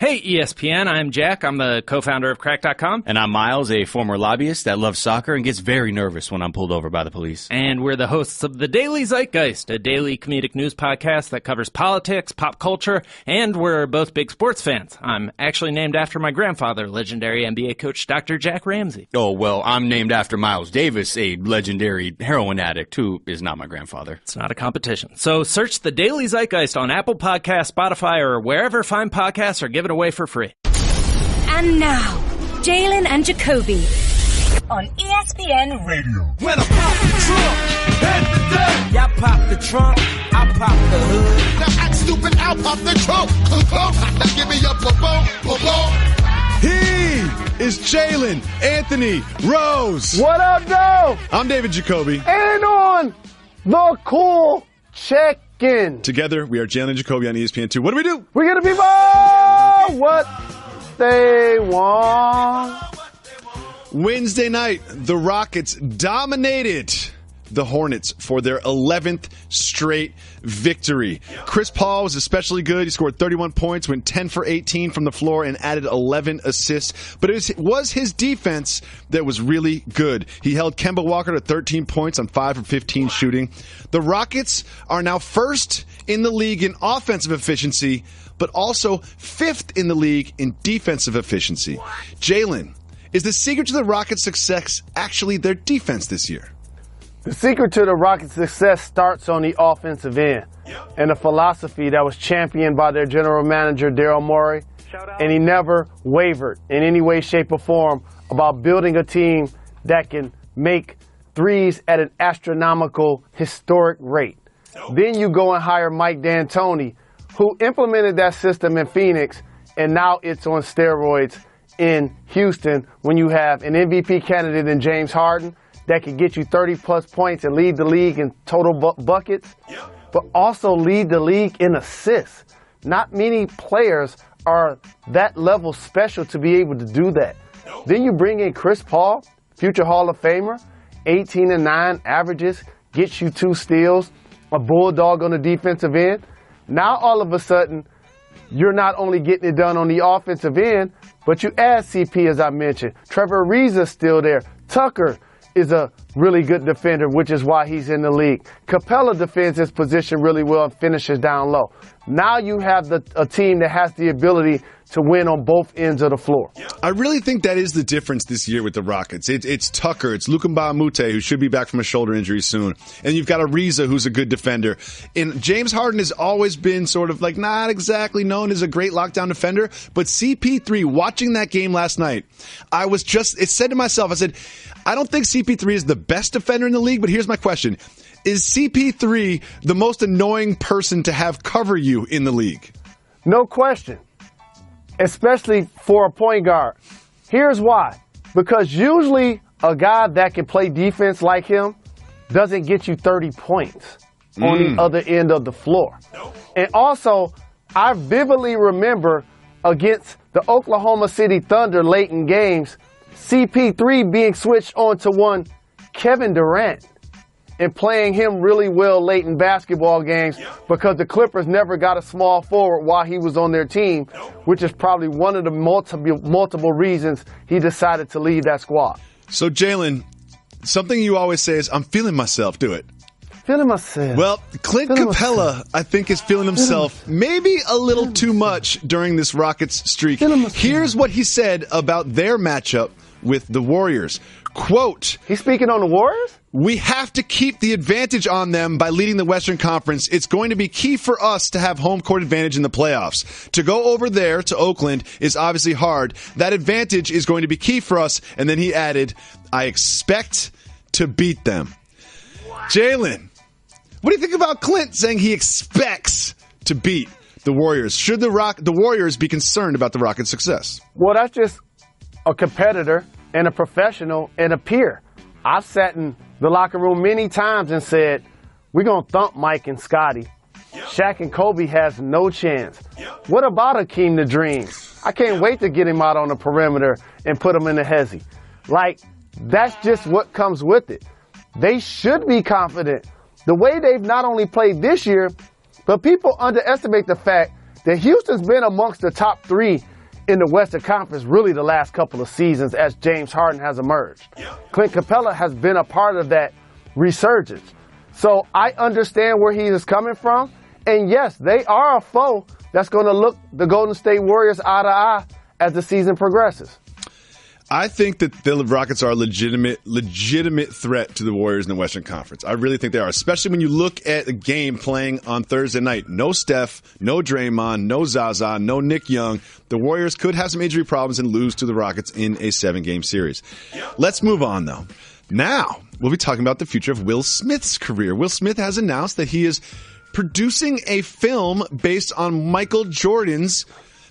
Hey, ESPN, I'm Jack. I'm the co-founder of Crack.com. And I'm Miles, a former lobbyist that loves soccer and gets very nervous when I'm pulled over by the police. And we're the hosts of The Daily Zeitgeist, a daily comedic news podcast that covers politics, pop culture, and we're both big sports fans. I'm actually named after my grandfather, legendary NBA coach Dr. Jack Ramsey. Oh, well, I'm named after Miles Davis, a legendary heroin addict who is not my grandfather. It's not a competition. So search The Daily Zeitgeist on Apple Podcasts, Spotify, or wherever fine podcasts are given away for free. And now, Jalen and Jacoby on ESPN Radio. When I pop the trunk, head to death. Y'all pop the trunk, I pop the hood. Now act stupid, I'll pop the trunk. Now give me your boom. He is Jalen Anthony Rose. What up, though? I'm David Jacoby. And on the cool check-in. Together, we are Jalen Jacoby on ESPN2. What do? We get to people what they want. Wednesday night, the Rockets dominated the Hornets for their 11th straight victory. Chris Paul was especially good. He scored 31 points, went 10 for 18 from the floor, and added 11 assists. But it was his defense that was really good. He held Kemba Walker to 13 points on 5 for 15 shooting. The Rockets are now first in the league in offensive efficiency, but also fifth in the league in defensive efficiency. Jalen, is the secret to the Rockets' success actually their defense this year? The secret to the Rockets' success starts on the offensive end, and a philosophy that was championed by their general manager, Daryl Morey, and he never wavered in any way, shape, or form about building a team that can make threes at an astronomical, historic rate. Then you go and hire Mike D'Antoni, who implemented that system in Phoenix, and now it's on steroids in Houston when you have an MVP candidate in James Harden that can get you 30-plus points and lead the league in total buckets, but also lead the league in assists. Not many players are that level special to be able to do that. Then you bring in Chris Paul, future Hall of Famer, 18-9 averages, gets you 2 steals, a bulldog on the defensive end. Now all of a sudden, you're not only getting it done on the offensive end, but you add CP, as I mentioned. Trevor Ariza's still there. Tucker is a really good defender, which is why he's in the league. Capella defends his position really well and finishes down low. Now you have a team that has the ability to win on both ends of the floor. I really think that is the difference this year with the Rockets. It's Tucker, it's Luka Mbamute, who should be back from a shoulder injury soon. And you've got Ariza, who's a good defender. And James Harden has always been sort of like not exactly known as a great lockdown defender. But CP3, watching that game last night, it said to myself, I said, I don't think CP3 is the best defender in the league, but here's my question. Is CP3 the most annoying person to have cover you in the league? No question. Especially for a point guard. Here's why. Because usually a guy that can play defense like him doesn't get you 30 points on the other end of the floor. And also, I vividly remember against the Oklahoma City Thunder late in games, CP3 being switched on to one Kevin Durant and playing him really well late in basketball games because the Clippers never got a small forward while he was on their team, which is probably one of the multiple reasons he decided to leave that squad. So, Jalen, something you always say is, I'm feeling myself. Do it. Feeling myself. Well, Clint Capella, I think, is feeling himself maybe a little too much during this Rockets streak. Here's what he said about their matchup with the Warriors. Quote, he's speaking on the Warriors? We have to keep the advantage on them by leading the Western Conference. It's going to be key for us to have home court advantage in the playoffs. To go over there to Oakland is obviously hard. That advantage is going to be key for us. And then he added, I expect to beat them. Jalen, what do you think about Clint saying he expects to beat the Warriors? Should the Warriors be concerned about the Rockets' success? Well, that's just a competitor and a professional and a peer. I've sat in the locker room many times and said, we're going to thump Mike and Scotty. Shaq and Kobe has no chance. What about Akeem the Dream? I can't wait to get him out on the perimeter and put him in the hezzy. Like, that's just what comes with it. They should be confident. The way they've not only played this year, but people underestimate the fact that Houston's been amongst the top 3 in the Western Conference really the last couple of seasons as James Harden has emerged. Clint Capella has been a part of that resurgence. So I understand where he is coming from. And yes, they are a foe that's going to look the Golden State Warriors eye to eye as the season progresses. I think that the Rockets are a legitimate threat to the Warriors in the Western Conference. I really think they are, especially when you look at a game playing on Thursday night. No Steph, no Draymond, no Zaza, no Nick Young. The Warriors could have some injury problems and lose to the Rockets in a 7-game series. Let's move on, though. Now, we'll be talking about the future of Will Smith's career. Will Smith has announced that he is producing a film based on Michael Jordan's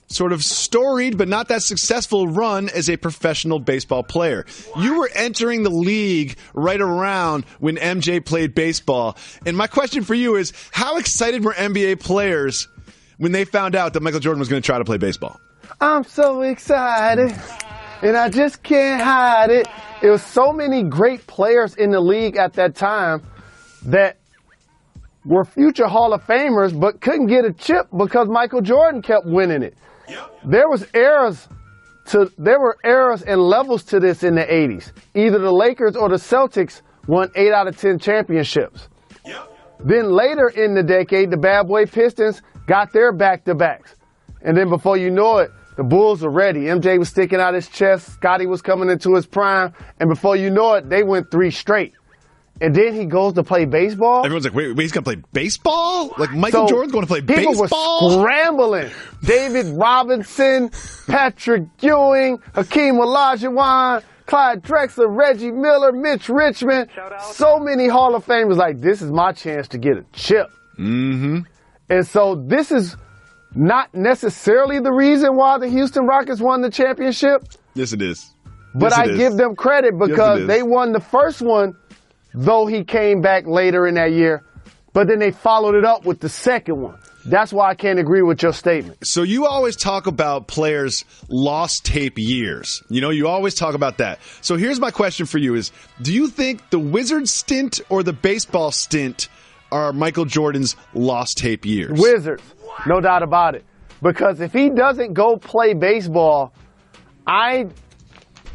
sort of storied but not that successful run as a professional baseball player. You were entering the league right around when MJ played baseball. And my question for you is, how excited were NBA players when they found out that Michael Jordan was going to try to play baseball? I'm so excited, and I just can't hide it. There was so many great players in the league at that time that were future Hall of Famers but couldn't get a chip because Michael Jordan kept winning it. There were eras and levels to this in the 80s. Either the Lakers or the Celtics won 8 out of 10 championships. Then later in the decade, the Bad Boy Pistons got their back-to-backs. And then before you know it, the Bulls were ready. MJ was sticking out his chest. Scotty was coming into his prime. And before you know it, they went 3 straight. And then he goes to play baseball. Everyone's like, wait, he's going to play baseball? Like Michael Jordan's going to play baseball? People were scrambling. David Robinson, Patrick Ewing, Hakeem Olajuwon, Clyde Drexler, Reggie Miller, Mitch Richmond. So many Hall of Famers like, this is my chance to get a chip. Mm-hmm. And so this is not necessarily the reason why the Houston Rockets won the championship. Yes, it is. But I give them credit because they won the first one, though he came back later in that year, but then they followed it up with the second one. That's why I can't agree with your statement. So you always talk about players' lost tape years. You know, you always talk about that. So here's my question for you is, do you think the Wizards stint or the baseball stint are Michael Jordan's lost tape years? Wizards, no doubt about it. Because if he doesn't go play baseball, I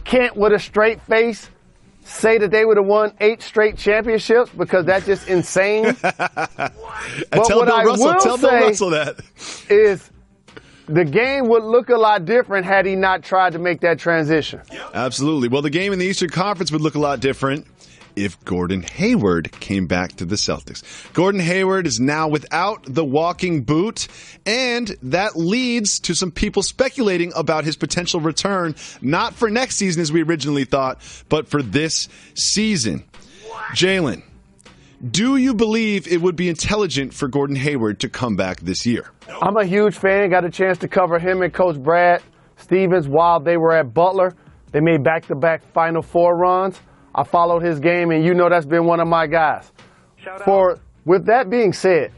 can't with a straight face say that they would have won 8 straight championships because that's just insane. But tell Bill Russell that is the game would look a lot different had he not tried to make that transition. Absolutely. Well, the game in the Eastern Conference would look a lot different if Gordon Hayward came back to the Celtics. Gordon Hayward is now without the walking boot, and that leads to some people speculating about his potential return, not for next season as we originally thought, but for this season. Jalen, do you believe it would be intelligent for Gordon Hayward to come back this year? I'm a huge fan. Got a chance to cover him and Coach Brad Stevens while they were at Butler. They made back-to-back Final Four runs. I followed his game, and you know that's been one of my guys. With that being said,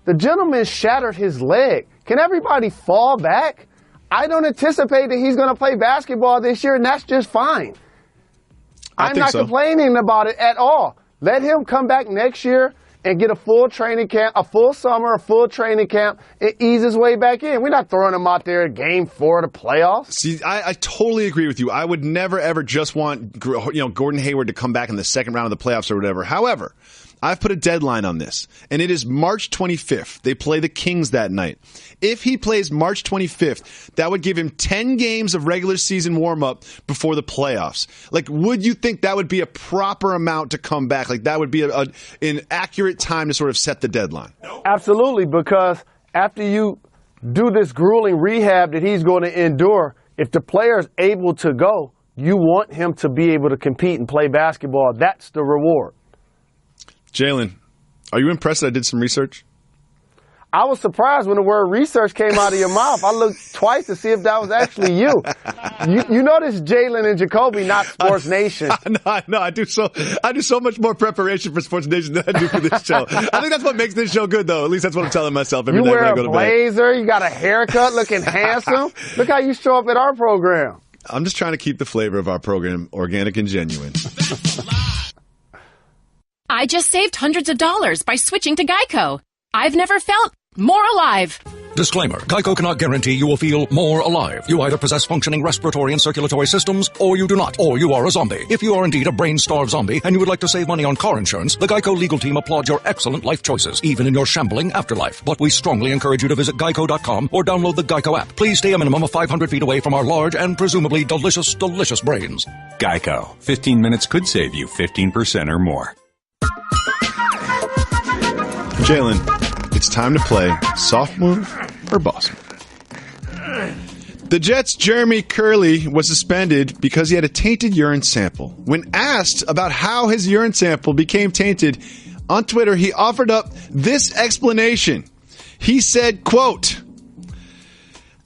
the gentleman shattered his leg. Can everybody fall back? I don't anticipate that he's going to play basketball this year, and that's just fine. I'm not complaining about it at all. Let him come back next year and get a full training camp, a full summer, a full training camp, and ease his way back in. We're not throwing him out there at Game 4 of the playoffs. See, I totally agree with you. I would never, ever just want Gordon Hayward to come back in the second round of the playoffs or whatever. However, I've put a deadline on this, and it is March 25th. They play the Kings that night. If he plays March 25th, that would give him 10 games of regular season warm-up before the playoffs. Like, would you think that would be a proper amount to come back? Like, that would be an accurate time to sort of set the deadline? Absolutely, because after you do this grueling rehab that he's going to endure, if the player is able to go, you want him to be able to compete and play basketball. That's the reward. Jalen, are you impressed that I did some research? I was surprised when the word research came out of your mouth. I looked twice to see if that was actually you. You notice Jalen and Jacoby, not Sports Nation. No, I do so much more prepreparation for Sports Nation than I do for this show. I think that's what makes this show good, though. At least that's what I'm telling myself every night when I go to bed. You wear a blazer. You got a haircut, looking handsome. Look how you show up at our program. I'm just trying to keep the flavor of our program organic and genuine. I just saved hundreds of dollars by switching to Geico. I've never felt more alive. Disclaimer. Geico cannot guarantee you will feel more alive. You either possess functioning respiratory and circulatory systems, or you do not, or you are a zombie. If you are indeed a brain-starved zombie and you would like to save money on car insurance, the Geico legal team applauds your excellent life choices, even in your shambling afterlife. But we strongly encourage you to visit geico.com or download the Geico app. Please stay a minimum of 500 feet away from our large and presumably delicious, delicious brains. Geico. 15 minutes could save you 15% or more. Jalen, it's time to play soft move or boss move. The Jets' Jeremy Curley was suspended because he had a tainted urine sample. When asked about how his urine sample became tainted, on Twitter he offered up this explanation. He said, quote,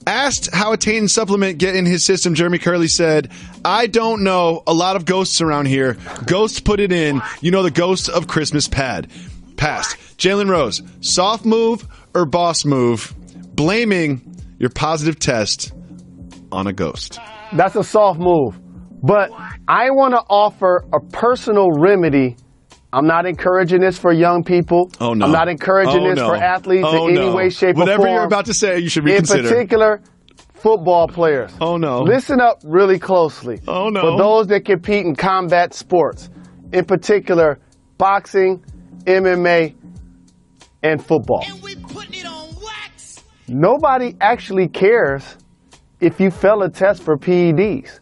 asked how a tainted supplement get in his system, Jeremy Curley said, I don't know. A lot of ghosts around here. Ghosts put it in. You know, the ghost of Christmas past. Jalen Rose, soft move or boss move, blaming your positive test on a ghost? That's a soft move. But I want to offer a personal remedy. I'm not encouraging this for young people. Oh, no. I'm not encouraging this for athletes in any way, shape, or form. Whatever you're about to say, you should reconsider. In particular, football players. Oh, no. Listen up really closely. Oh, no. For those that compete in combat sports, in particular, boxing, MMA, and football. And we putting it on wax. Nobody actually cares if you fail a test for PEDs.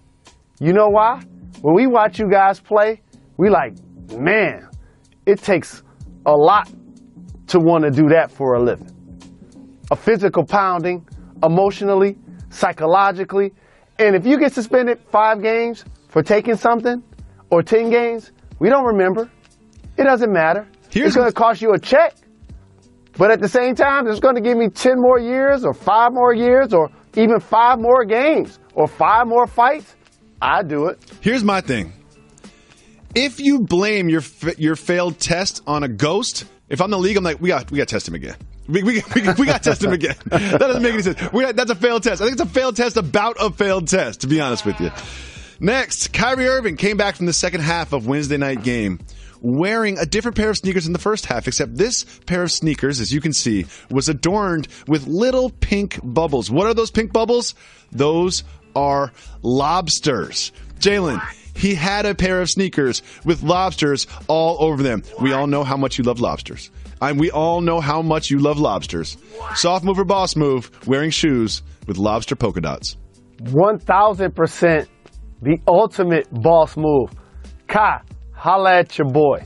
You know why? When we watch you guys play, we like, man, it takes a lot to want to do that for a living. A physical pounding, emotionally, psychologically. And if you get suspended 5 games for taking something, or 10 games, we don't remember. It doesn't matter. It's going to cost you a check. But at the same time, it's going to give me 10 more years or 5 more years or even 5 more games or 5 more fights. I do it. Here's my thing. If you blame your failed test on a ghost, if I'm the league, I'm like, we got to test him again. We got to test him again. That doesn't make any sense. That's a failed test. I think it's a failed test about a failed test, to be honest with you. Next, Kyrie Irving came back from the second half of Wednesday night game wearing a different pair of sneakers in the first half, except this pair of sneakers, as you can see, was adorned with little pink bubbles. What are those pink bubbles? Those are lobsters. Jalen, he had a pair of sneakers with lobsters all over them. We all know how much you love lobsters. We all know how much you love lobsters. Soft move or boss move, wearing shoes with lobster polka dots. 1,000% the ultimate boss move. Kai, holla at your boy.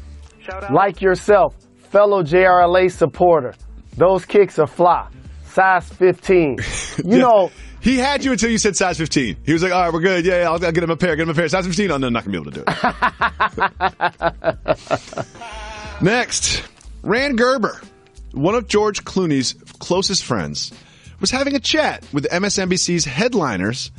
Like yourself, fellow JRLA supporter. Those kicks are fly. Size 15. You know. He had you until you said size 15. He was like, all right, we're good. Yeah, I'll get him a pair. Size 15? Oh, no, not going to be able to do it. Next, Rand Gerber, one of George Clooney's closest friends, was having a chat with MSNBC's headliners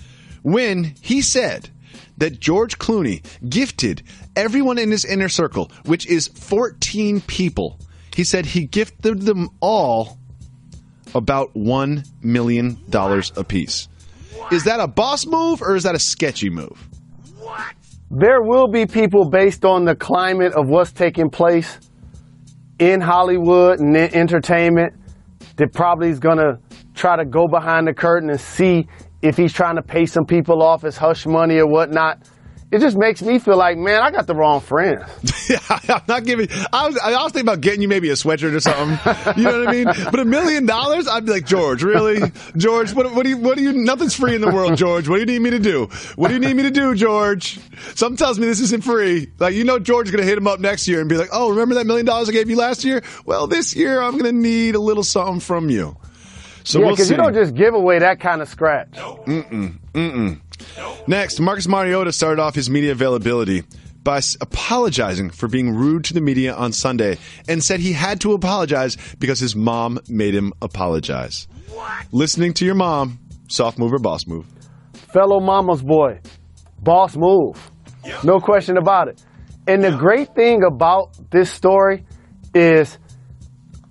when he said that George Clooney gifted everyone in his inner circle, which is 14 people. He said he gifted them all about $1 million apiece. Is that a boss move or is that a sketchy move? There will be people based on the climate of what's taking place in Hollywood and in entertainment that probably is going to try to go behind the curtain and see if he's trying to pay some people off as hush money or whatnot. It just makes me feel like, man, I got the wrong friends. Yeah, I'm not giving. I was thinking about getting you maybe a sweatshirt or something. You know what I mean? But $1 million, I'd be like, George, really? George, what do you? Nothing's free in the world, George. What do you need me to do? What do you need me to do, George? Something tells me this isn't free. Like, you know, George is gonna hit him up next year and be like, oh, remember that $1 million I gave you last year? Well, this year I'm gonna need a little something from you. So yeah, we'll see. Because you don't just give away that kind of scratch. Next, Marcus Mariota started off his media availability by apologizing for being rude to the media on Sunday and said he had to apologize because his mom made him apologize. Listening to your mom, soft move or boss move? Fellow mama's boy, boss move. No question about it. And the great thing about this story is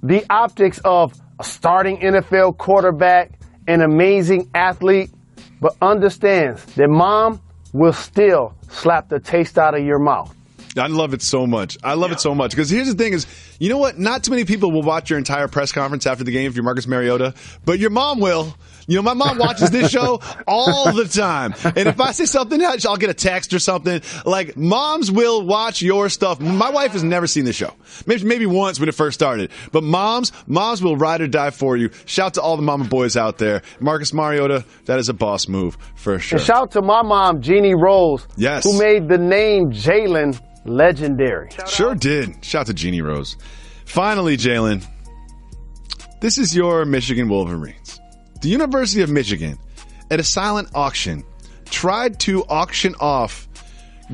the optics of a starting NFL quarterback, an amazing athlete, but understands that mom will still slap the taste out of your mouth. I love it so much. I love it so much because here's the thing is You know what? Not too many people will watch your entire press conference after the game if you're Marcus Mariota, but your mom will. You know, my mom watches this show all the time. And if I say something, I'll get a text or something. Like, moms will watch your stuff. My wife has never seen this show. Maybe once when it first started. But moms will ride or die for you. Shout to all the mama boys out there. Marcus Mariota, that is a boss move for sure. And shout to my mom, Jeannie Rose, yes, who made the name Jalen legendary. Sure did. Shout to Jeannie Rose. Finally, Jalen, this is your Michigan Wolverines. The University of Michigan, at a silent auction, tried to auction off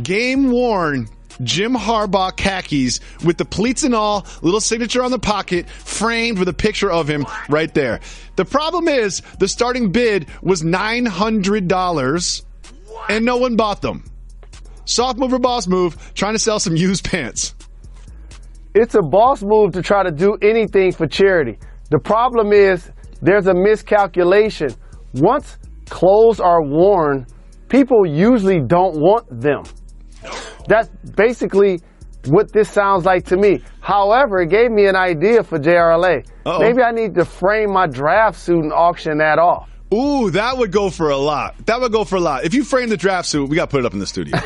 game-worn Jim Harbaugh khakis with the pleats and all, little signature on the pocket, framed with a picture of him right there. The problem is the starting bid was $900, and no one bought them. Soft move or boss move, trying to sell some used pants. It's a boss move to try to do anything for charity. The problem is there's a miscalculation. Once clothes are worn, people usually don't want them. That's basically what this sounds like to me. However, it gave me an idea for JRLA. Maybe I need to frame my draft suit and auction that off. Ooh, that would go for a lot. If you frame the draft suit, we got to put it up in the studio.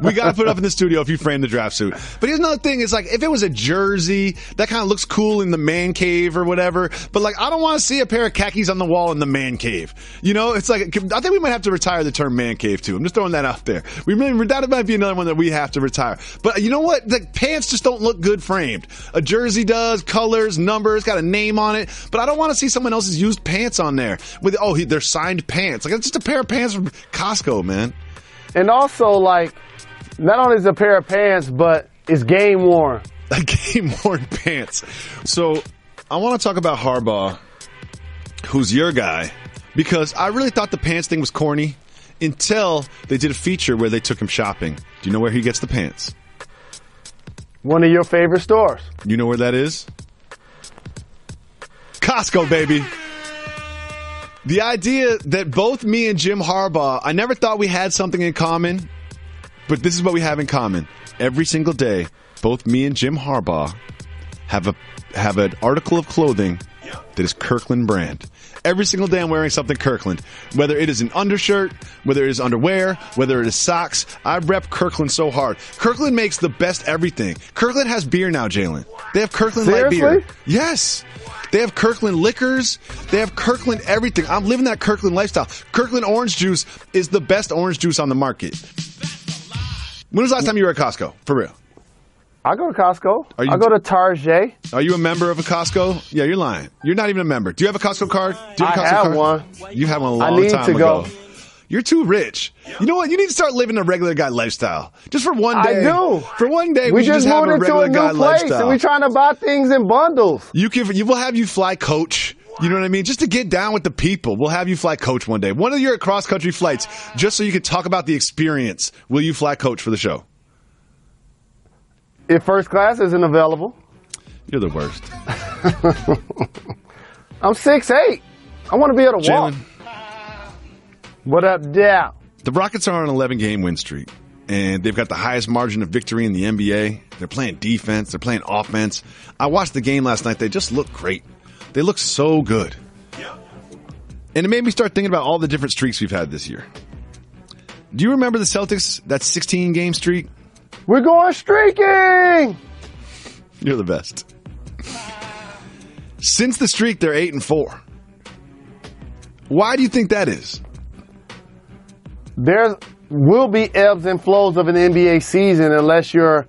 We got to put it up in the studio if you frame the draft suit. But here's another thing. It's like, if it was a jersey, that kind of looks cool in the man cave or whatever. But, like, I don't want to see a pair of khakis on the wall in the man cave. You know, it's like, I think we might have to retire the term man cave, too. I'm just throwing that out there. That might be another one that we have to retire. But you know what? The pants just don't look good framed. A jersey does, colors, numbers, got a name on it. But I don't want to see someone else's used pants on there with, they're signed pants. Like, it's just a pair of pants from Costco, man. And also, like, not only is it a pair of pants, but it's game worn. Game worn pants. So, I want to talk about Harbaugh, who's your guy, because I really thought the pants thing was corny until they did a feature where they took him shopping. Do you know where he gets the pants? One of your favorite stores. You know where that is? Costco, baby. The idea that both me and Jim Harbaugh, I never thought we had something in common, but this is what we have in common. Every single day, both me and Jim Harbaugh have an article of clothing that is Kirkland brand. Every single day I'm wearing something Kirkland. Whether it is an undershirt, whether it is underwear, whether it is socks, I rep Kirkland so hard. Kirkland makes the best everything. Kirkland has beer now, Jalen. They have Kirkland light beer. Yes. They have Kirkland liquors. They have Kirkland everything. I'm living that Kirkland lifestyle. Kirkland orange juice is the best orange juice on the market. When was the last time you were at Costco? For real. I go to Costco. I go to Target. Are you a member of a Costco? Yeah, you're lying. You're not even a member. Do you have a Costco card? Do you have a Costco card? One. You had one a long time ago. Go. You're too rich. You know what? You need to start living a regular guy lifestyle. Just for one day. I do. For one day, we just have a regular guy lifestyle. And we're trying to buy things in bundles. We'll have you fly coach. You know what I mean? Just to get down with the people. We'll have you fly coach one day. One of your cross-country flights, just so you can talk about the experience. Will you fly coach for the show? If first class isn't available. You're the worst. I'm 6'8". I want to be able to walk. What up, Dow? The Rockets are on an 11-game win streak, and they've got the highest margin of victory in the NBA. They're playing defense. They're playing offense. I watched the game last night. They just look great. They look so good. And it made me start thinking about all the different streaks we've had this year. Do you remember the Celtics, that 16-game streak? We're going streaking! You're the best. Since the streak, they're 8-4. Why do you think that is? There will be ebbs and flows of an NBA season unless you're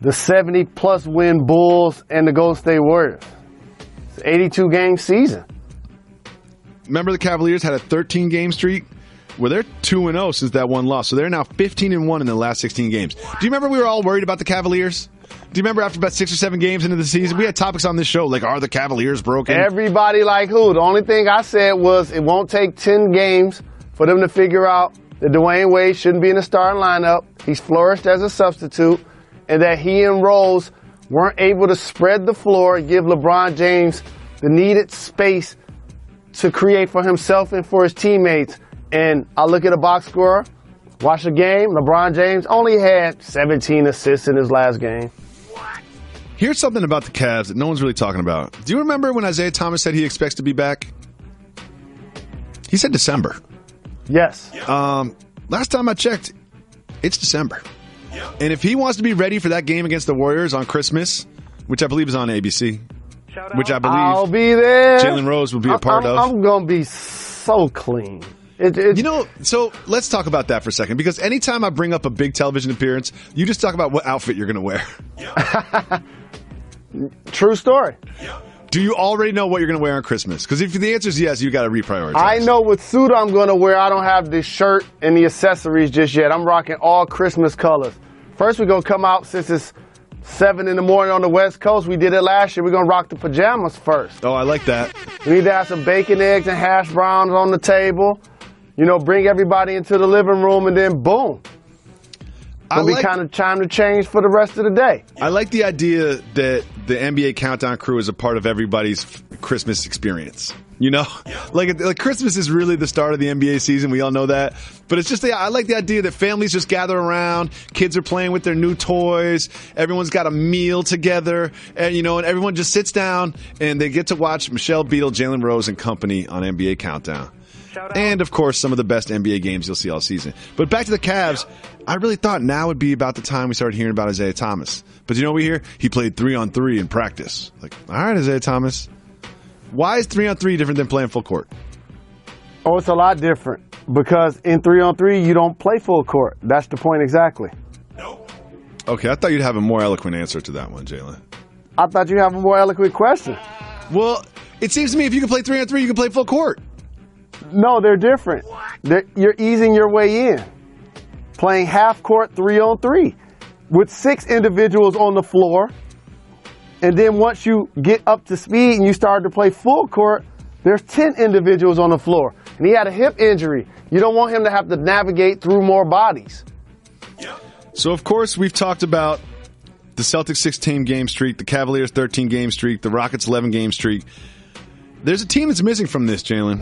the 70-plus win Bulls and the Golden State Warriors. It's an 82-game season. Remember the Cavaliers had a 13-game streak? Well, they're 2-0 since that one loss. So they're now 15-1 in the last 16 games. Do you remember we were all worried about the Cavaliers? Do you remember after about 6 or 7 games into the season, we had topics on this show like, are the Cavaliers broken? Everybody like who? The only thing I said was it won't take 10 games for them to figure out that Dwayne Wade shouldn't be in the starting lineup. He's flourished as a substitute, and that he and Rose weren't able to spread the floor and give LeBron James the needed space to create for himself and for his teammates. And I look at a box score, watch the game. LeBron James only had 17 assists in his last game. Here's something about the Cavs that no one's really talking about. Do you remember when Isaiah Thomas said he expects to be back? He said December. Yes. Last time I checked, it's December. And if he wants to be ready for that game against the Warriors on Christmas, which I believe is on ABC, which I believe I'll be there. Jalen Rose will be a part of. I'm going to be so clean. So let's talk about that for a second, because anytime I bring up a big television appearance, you just talk about what outfit you're going to wear. True story. Do you already know what you're going to wear on Christmas? Because if the answer is yes, you got to reprioritize. I know what suit I'm going to wear. I don't have the shirt and the accessories just yet. I'm rocking all Christmas colors. First, we're going to come out since it's 7 in the morning on the West Coast. We did it last year. We're going to rock the pajamas first. Oh, I like that. We need to have some bacon, eggs, and hash browns on the table. You know, bring everybody into the living room, and then boom. It'll be kind of time to change for the rest of the day. I like the idea that the NBA Countdown crew is a part of everybody's Christmas experience. You know, like Christmas is really the start of the NBA season. We all know that. But it's just, I like the idea that families just gather around. Kids are playing with their new toys. Everyone's got a meal together. And, and everyone just sits down and they get to watch Michelle Beadle, Jalen Rose, and company on NBA Countdown. And, of course, some of the best NBA games you'll see all season. But back to the Cavs, I really thought now would be about the time we started hearing about Isaiah Thomas. But you know what we hear? He played 3-on-3 in practice. Like, all right, Isaiah Thomas. Why is 3-on-3 different than playing full court? Oh, it's a lot different. Because in 3-on-3, you don't play full court. That's the point exactly. Okay, I thought you'd have a more eloquent answer to that one, Jalen. I thought you'd have a more eloquent question. Well, it seems to me if you can play 3-on-3, you can play full court. No, they're different. You're easing your way in. Playing half court 3-on-3 with 6 individuals on the floor. And then once you get up to speed and you start to play full court, there's 10 individuals on the floor. And he had a hip injury. You don't want him to have to navigate through more bodies. So, of course, we've talked about the Celtics 16-game streak, the Cavaliers 13-game streak, the Rockets 11-game streak. There's a team that's missing from this, Jalen.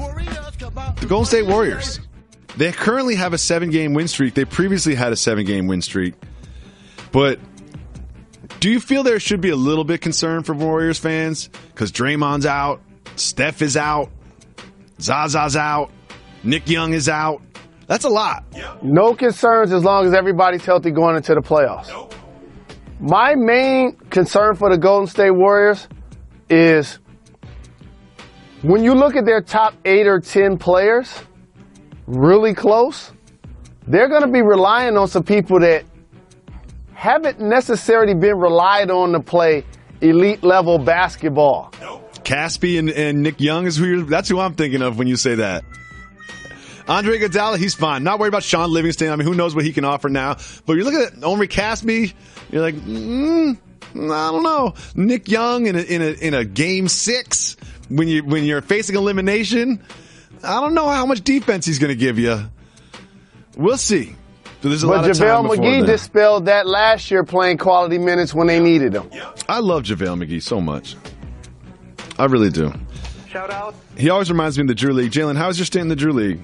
The Golden State Warriors. They currently have a 7-game win streak. They previously had a 7-game win streak. But do you feel there should be a little bit concern for Warriors fans? Because Draymond's out, Steph is out, Zaza's out, Nick Young is out. That's a lot. No concerns as long as everybody's healthy going into the playoffs. My main concern for the Golden State Warriors is when you look at their top 8 or 10 players, really close, they're going to be relying on some people that haven't necessarily been relied on to play elite level basketball. Caspi and Nick Young that's who I'm thinking of when you say that. Andre Iguodala, he's fine. Not worried about Sean Livingston. I mean, who knows what he can offer now. But you look at Omri Caspi, you're like, I don't know. Nick Young in a game 6 when you're facing elimination, I don't know how much defense he's going to give you. We'll see. So there's a lot of time JaVale McGee dispelled that last year playing quality minutes when they needed him. I love JaVale McGee so much. I really do. Shout out. He always reminds me of the Drew League. Jalen, how was your stint in the Drew League?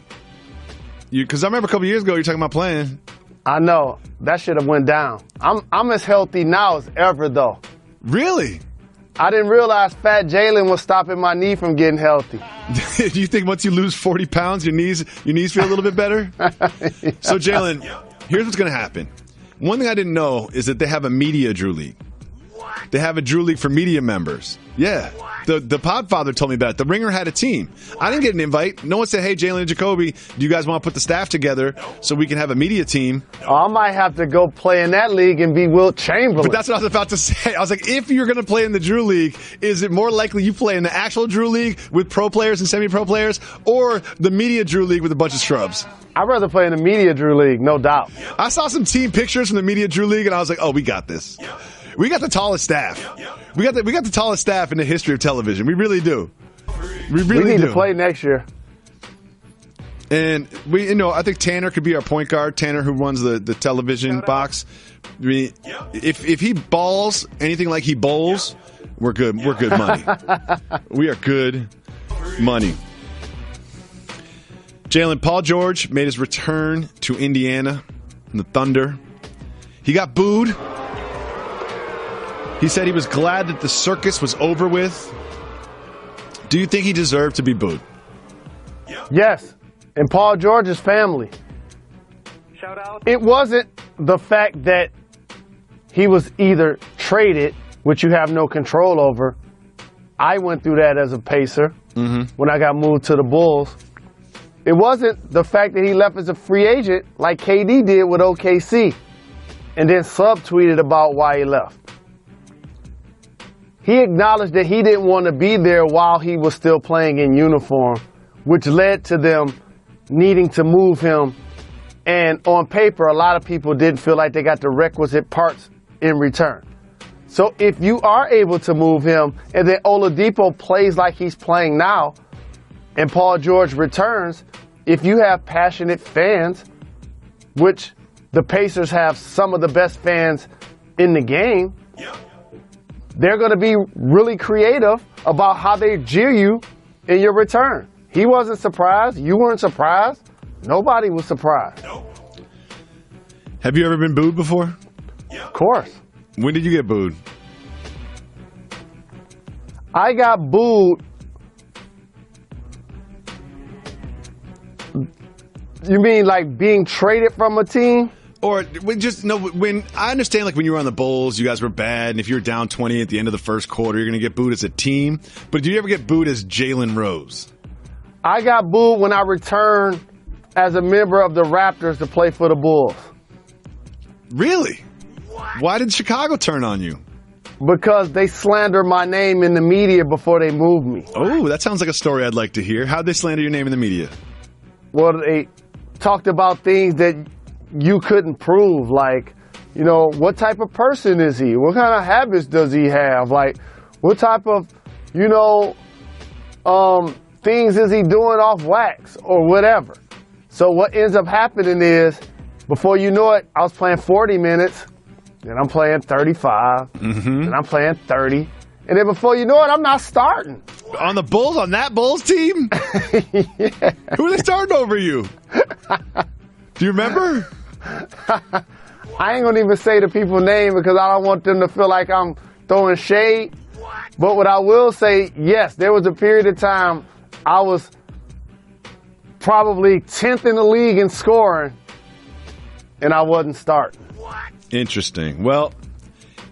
Because I remember a couple years ago you were talking about playing. I know. That should have went down. I'm as healthy now as ever, though. Really? I didn't realize Fat Jalen was stopping my knee from getting healthy. Do you think once you lose 40 pounds, your knees feel a little bit better? Yeah. So, Jalen, here's what's going to happen. One thing I didn't know is that they have a media Drew League. They have a Drew League for media members. Yeah. The Podfather told me about it. The Ringer had a team. I didn't get an invite. No one said, hey, Jalen and Jacoby, do you guys want to put the staff together so we can have a media team? Oh, I might have to go play in that league and be Wilt Chamberlain. But that's what I was about to say. I was like, if you're going to play in the Drew League, is it more likely you play in the actual Drew League with pro players and semi-pro players or the media Drew League with a bunch of scrubs? I'd rather play in the media Drew League, no doubt. I saw some team pictures from the media Drew League, and I was like, oh, we got this. We got the tallest staff. We got the tallest staff in the history of television. We really do. We need to play next year. And I think Tanner could be our point guard. Tanner, who runs the television box. I mean, if he balls anything like he bowls, we're good. We're good money. We are good money. Jalen, Paul George made his return to Indiana in the Thunder. He got booed. He said he was glad that the circus was over with. Do you think he deserved to be booed? Yes. And Paul George's family. Shout out. It wasn't the fact that he was either traded, which you have no control over. I went through that as a Pacer when I got moved to the Bulls. It wasn't the fact that he left as a free agent like KD did with OKC and then subtweeted about why he left. He acknowledged that he didn't want to be there while he was still playing in uniform, which led to them needing to move him. And on paper, a lot of people didn't feel like they got the requisite parts in return. So if you are able to move him and then Oladipo plays like he's playing now and Paul George returns, if you have passionate fans, which the Pacers have some of the best fans in the game, they're going to be really creative about how they jeer you in your return. He wasn't surprised. You weren't surprised. Nobody was surprised. Have you ever been booed before? Of course. When did you get booed? I got booed. You mean like being traded from a team? Or when I understand, like when you were on the Bulls, you guys were bad, and if you're down 20 at the end of the first quarter, you're going to get booed as a team. But do you ever get booed as Jalen Rose? I got booed when I returned as a member of the Raptors to play for the Bulls. Really? Why did Chicago turn on you? Because they slandered my name in the media before they moved me. Oh, that sounds like a story I'd like to hear. How'd they slander your name in the media? Well, they talked about things that you couldn't prove, like, you know, what type of person is he? What kind of habits does he have? Like, what type of, you know, things is he doing off wax or whatever? So what ends up happening is, before you know it, I was playing 40 minutes, then I'm playing 35, and I'm playing 30, and then before you know it, I'm not starting. On the Bulls? On that Bulls team? Yeah. Who are they starting over you? Do you remember? I ain't gonna even say the people's name because I don't want them to feel like I'm throwing shade. But what I will say, yes, there was a period of time I was probably 10th in the league in scoring, and I wasn't starting. Interesting. Well,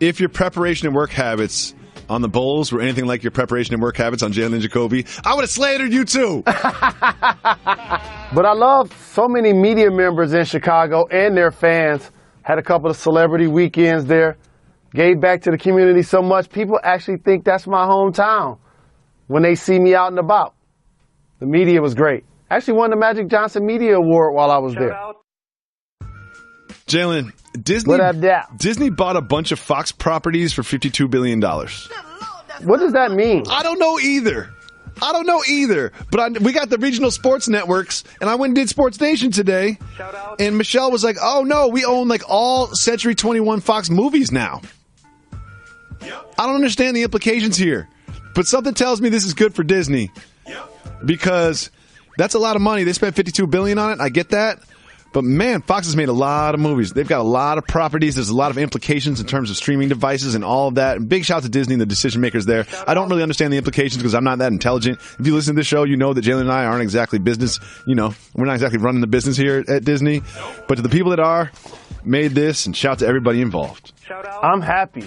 if your preparation and work habits on the Bulls were anything like your preparation and work habits on Jalen Jacoby, I would have slandered you too. But I love so many media members in Chicago and their fans. Had a couple of celebrity weekends there. Gave back to the community so much. People actually think that's my hometown when they see me out and about. The media was great. Actually won the Magic Johnson Media Award while I was there. Jalen, Disney bought a bunch of Fox properties for $52 billion. What does that mean? I don't know either. But we got the regional sports networks, and I went and did Sports Nation today. And Michelle was like, oh, no, we own like all Century 21 Fox movies now. I don't understand the implications here. But something tells me this is good for Disney. Because that's a lot of money. They spent $52 billion on it. I get that. But, man, Fox has made a lot of movies. They've got a lot of properties. There's a lot of implications in terms of streaming devices and all of that. And big shout out to Disney and the decision makers there. I don't really understand the implications because I'm not that intelligent. If you listen to this show, you know that Jalen and I aren't exactly business. You know, we're not exactly running the business here at Disney. But to the people that are, made this, and shout out to everybody involved. I'm happy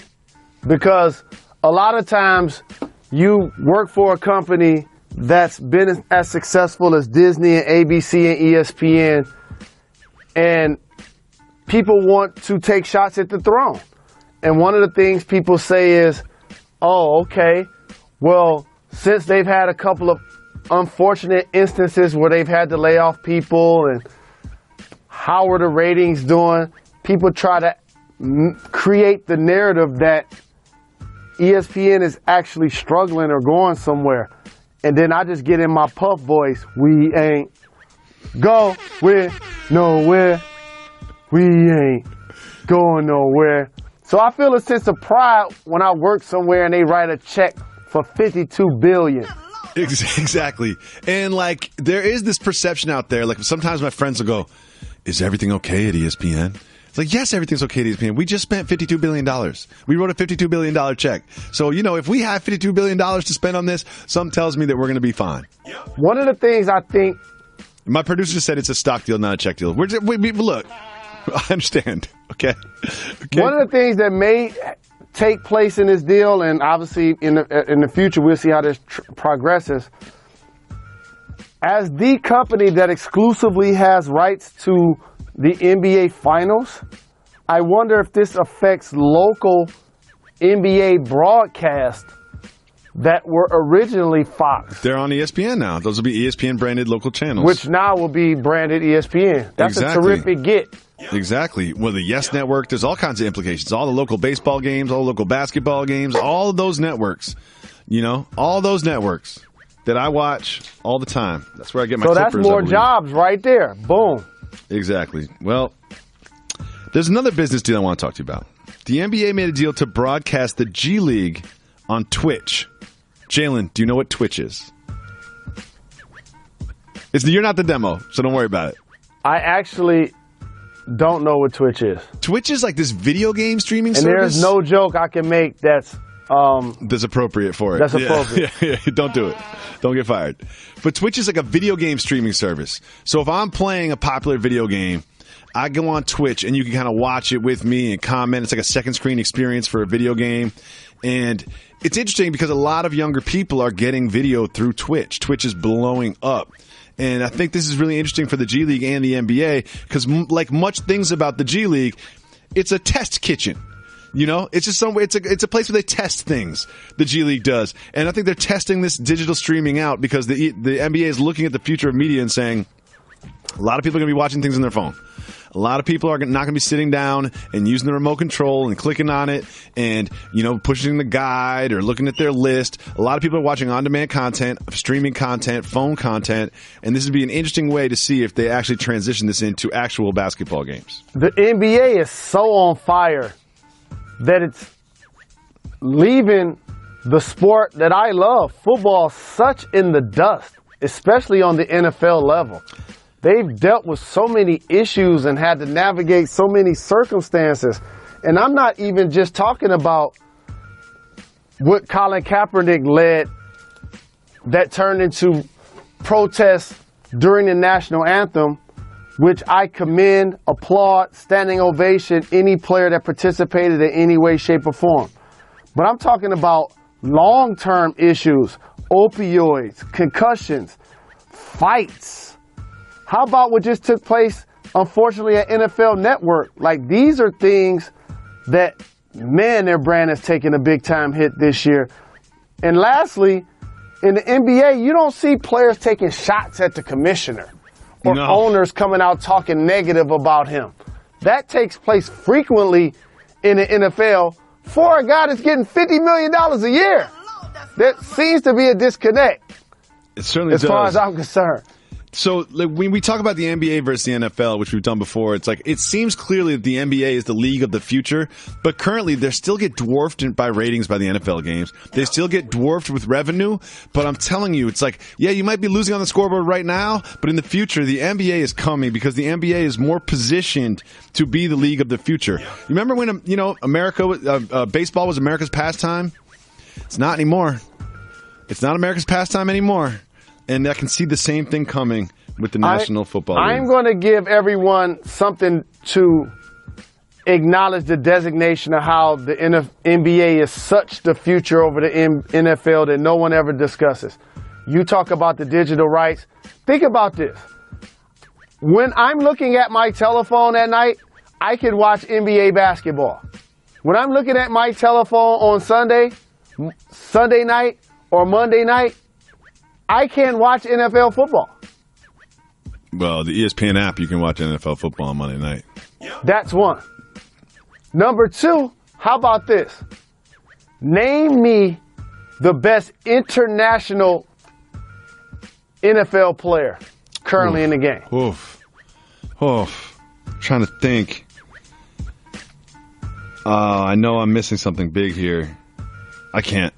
because a lot of times you work for a company that's been as successful as Disney and ABC and ESPN, and people want to take shots at the throne. And one of the things people say is, oh, okay, well, since they've had a couple of unfortunate instances where they've had to lay off people and how are the ratings doing, people try to create the narrative that ESPN is actually struggling or going somewhere. And then I just get in my puff voice, we ain't going nowhere. We ain't going nowhere. So I feel a sense of pride when I work somewhere and they write a check for $52 billion. Exactly. And like, there is this perception out there, like sometimes my friends will go, is everything okay at ESPN? It's like, yes, everything's okay to ESPN. We just spent $52 billion. We wrote a $52 billion check. So, if we have $52 billion to spend on this, something tells me that we're going to be fine. One of the things I think... My producer said it's a stock deal, not a check deal. Look, I understand. Okay. One of the things that may take place in this deal, and obviously in the future we'll see how this progresses, as the company that exclusively has rights to the NBA Finals, I wonder if this affects local NBA broadcasts that were originally Fox. They're on ESPN now. Those will be ESPN-branded local channels. Which now will be branded ESPN. That's exactly. a terrific get. Exactly. Well, the Yes Network, there's all kinds of implications. All the local baseball games, all the local basketball games, all of those networks. All those networks that I watch all the time. That's where I get my Clippers. So that's more jobs right there. Boom. Exactly. Well, there's another business deal I want to talk to you about. The NBA made a deal to broadcast the G League on Twitch. Jalen, do you know what Twitch is? You're not the demo, so don't worry about it. I actually don't know what Twitch is. Twitch is like this video game streaming service. And there's no joke I can make that's appropriate for it. That's appropriate. Yeah. Don't do it. Don't get fired. But Twitch is like a video game streaming service. So if I'm playing a popular video game, I go on Twitch and you can kind of watch it with me and comment. It's like a second screen experience for a video game. And it's interesting because a lot of younger people are getting video through Twitch. Twitch is blowing up. And I think this is really interesting for the G League and the NBA because like much things about the G League, it's a test kitchen. It's just it's a place where they test things. The G League does. And I think they're testing this digital streaming out because the NBA is looking at the future of media and saying a lot of people are going to be watching things on their phone. A lot of people are not going to be sitting down and using the remote control and clicking on it and, pushing the guide or looking at their list. A lot of people are watching on-demand content, streaming content, phone content, and this would be an interesting way to see if they actually transition this into actual basketball games. The NBA is so on fire that it's leaving the sport that I love, football, such in the dust, especially on the NFL level. They've dealt with so many issues and had to navigate so many circumstances. And I'm not even just talking about what Colin Kaepernick led that turned into protests during the national anthem, which I commend, applaud, standing ovation, any player that participated in any way, shape, or form. But I'm talking about long-term issues, opioids, concussions, fights. How about what just took place, unfortunately, at NFL Network? Like, these are things that, man, their brand has taken a big-time hit this year. And lastly, in the NBA, you don't see players taking shots at the commissioner or owners coming out talking negative about him. That takes place frequently in the NFL for a guy that's getting $50 million a year. There seems to be a disconnect. It certainly does. As far as I'm concerned. So when we talk about the NBA versus the NFL, which we've done before, it's like it seems clearly that the NBA is the league of the future, but currently they still get dwarfed by ratings by the NFL games. They still get dwarfed with revenue, but I'm telling you, it's like, yeah, you might be losing on the scoreboard right now, but in the future, the NBA is coming because the NBA is more positioned to be the league of the future. You remember when, baseball was America's pastime? It's not anymore. It's not America's pastime anymore. And I can see the same thing coming with the National Football League. I'm going to give everyone something to acknowledge the designation of how the NBA is such the future over the NFL that no one ever discusses. You talk about the digital rights. Think about this. When I'm looking at my telephone at night, I can watch NBA basketball. When I'm looking at my telephone on Sunday night or Monday night, I can't watch NFL football. Well, the ESPN app, you can watch NFL football on Monday night. That's one. Number two, how about this? Name me the best international NFL player currently in the game. Trying to think. I know I'm missing something big here. I can't.